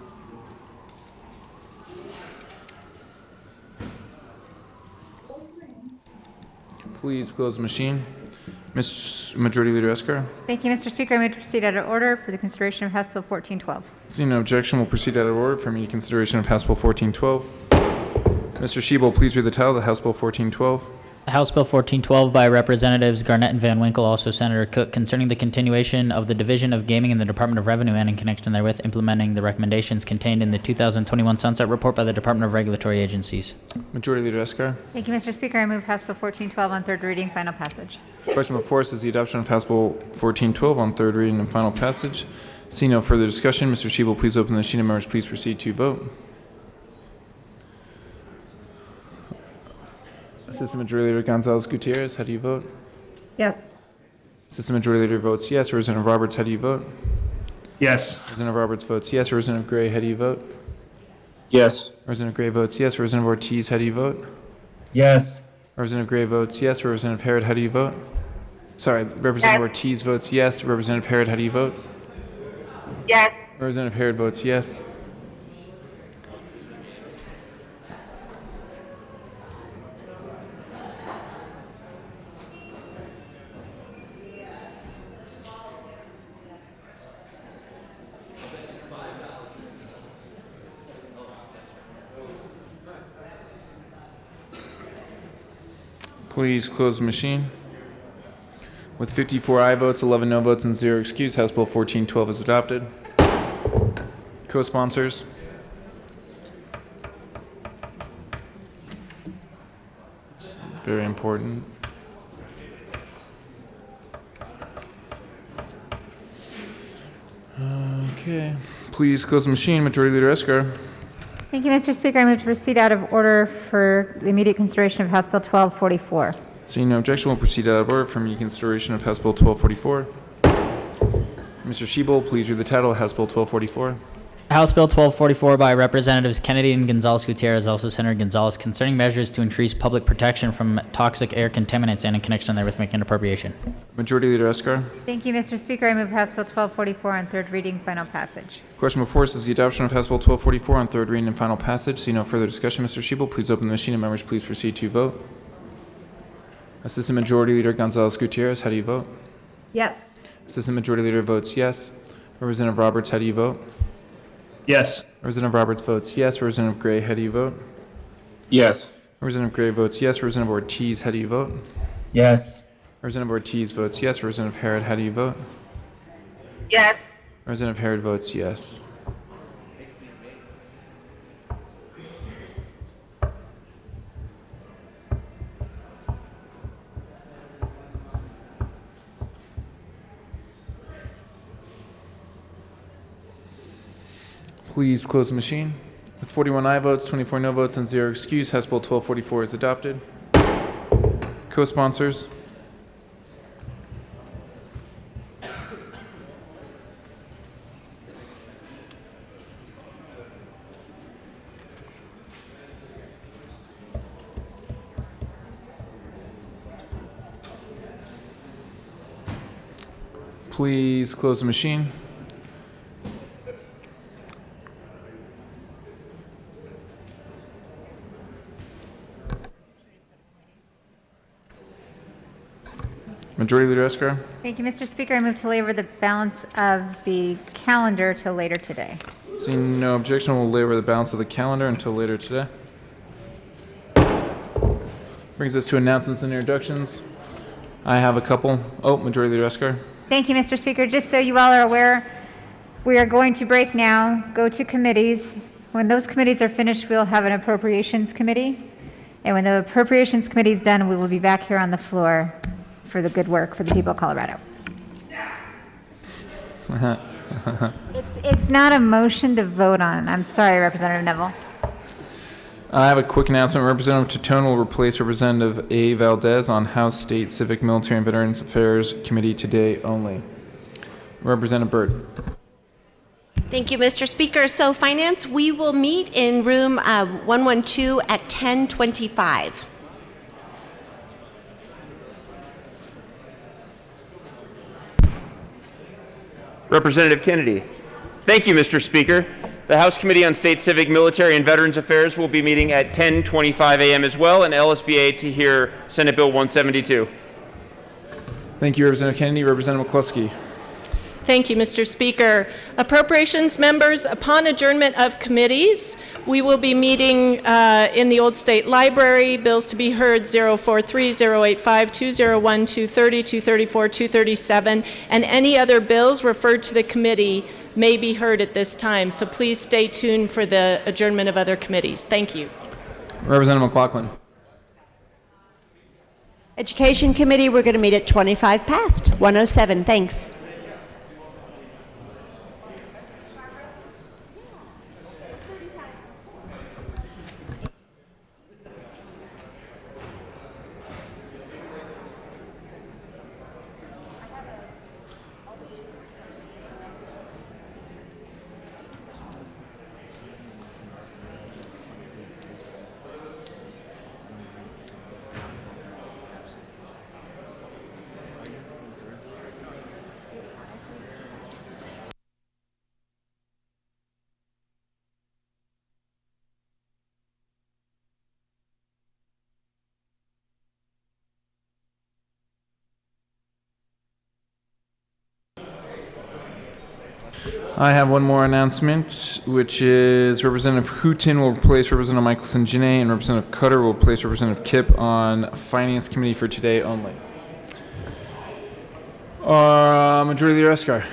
Please close the machine. Ms. Majority Leader Escar. Thank you, Mr. Speaker. I move to proceed out of order for the consideration of House Bill 1412. Seeing no objection, we'll proceed out of order for immediate consideration of House Bill 1412. Mr. Shebel, please read the title of House Bill 1412. House Bill 1412 by Representatives Garnett and Van Winkle, also Senator Cook, concerning the continuation of the Division of Gaming in the Department of Revenue and in connection therewith implementing the recommendations contained in the 2021 Sunset Report by the Department of Regulatory Agencies. Majority Leader Escar. Thank you, Mr. Speaker. I move House Bill 1412 on third reading, final passage. Question before us is the adoption of House Bill 1412 on third reading and final passage. See no further discussion. Mr. Shebel, please open the machine and members please proceed to vote. Assistant Majority Leader Gonzalez Gutierrez, how do you vote? Yes. Assistant Majority Leader votes yes. Representative Roberts, how do you vote? Yes. Representative Roberts votes yes. Representative Gray, how do you vote? Yes. Representative Gray votes yes. Representative Ortiz, how do you vote? Yes. Representative Gray votes yes. Representative Herod, how do you vote? Sorry, Representative Ortiz votes yes. Representative Herod, how do you vote? Yes. Representative Herod votes yes. Please close the machine. With 54 aye votes, 11 no votes, and 0 excused, House Bill 1412 is adopted. Co-sponsors. It's very important. Okay. Please close the machine. Majority Leader Escar. Thank you, Mr. Speaker. I move to proceed out of order for the immediate consideration of House Bill 1244. Seeing no objection, we'll proceed out of order for immediate consideration of House Bill 1244. Mr. Shebel, please read the title of House Bill 1244. House Bill 1244 by Representatives Kennedy and Gonzalez Gutierrez, also Senator Gonzalez, concerning measures to increase public protection from toxic air contaminants and in connection therewith making an appropriation. Majority Leader Escar. Thank you, Mr. Speaker. I move House Bill 1244 on third reading, final passage. Question before us is the adoption of House Bill 1244 on third reading and final passage. See no further discussion. Mr. Shebel, please open the machine and members please proceed to vote. Assistant Majority Leader Gonzalez Gutierrez, how do you vote? Yes. Assistant Majority Leader votes yes. Representative Roberts, how do you vote? Yes. Representative Roberts votes yes. Representative Gray, how do you vote? Yes. Representative Gray votes yes. Representative Ortiz, how do you vote? Yes. Representative Ortiz votes yes. Representative Harrod, how do you vote? Yes. Representative Harrod votes yes. Please close the machine. With 41 aye votes, 24 no votes, and 0 excused, House Bill 1244 is adopted. Co-sponsors. Please close the machine. Majority Leader Escar. Thank you, Mr. Speaker. I move to lay over the balance of the calendar till later today. Seeing no objection, we'll lay over the balance of the calendar until later today. Brings us to announcements and introductions. I have a couple. Oh, Majority Leader Escar. Thank you, Mr. Speaker. Just so you all are aware, we are going to break now, go to committees. When those committees are finished, we'll have an appropriations committee. And when the appropriations committee is done, we will be back here on the floor for the good work for the people of Colorado. It's not a motion to vote on. I'm sorry, Representative Neville. I have a quick announcement. Representative Tatone will replace Representative A. Valdez on House, State, Civic, Military, and Veterans Affairs Committee today only. Representative Byrd. Thank you, Mr. Speaker. So Finance, we will meet in room 112 at 10:25. Representative Kennedy. Thank you, Mr. Speaker. The House Committee on State, Civic, Military, and Veterans Affairs will be meeting at 10:25 a.m. as well in LSBA to hear Senate Bill 172. Thank you, Representative Kennedy. Representative McCluskey. Thank you, Mr. Speaker. Appropriations members, upon adjournment of committees, we will be meeting in the Old State Library. Bills to be heard 043, 085, 201, 230, 234, 237, and any other bills referred to the committee may be heard at this time. So please stay tuned for the adjournment of other committees. Thank you. Representative McLaughlin. Education Committee, we're going to meet at 25 past 107. Thanks. I have one more announcement, which is Representative Hooton will replace Representative Michelson-Janae, and Representative Cutter will replace Representative Kipp on Finance Committee for today only. Majority Leader Escar.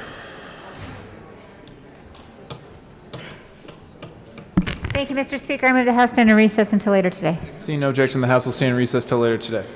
Thank you, Mr. Speaker. I move the House stand in recess until later today. Seeing no objection, the House will stay in recess till later today.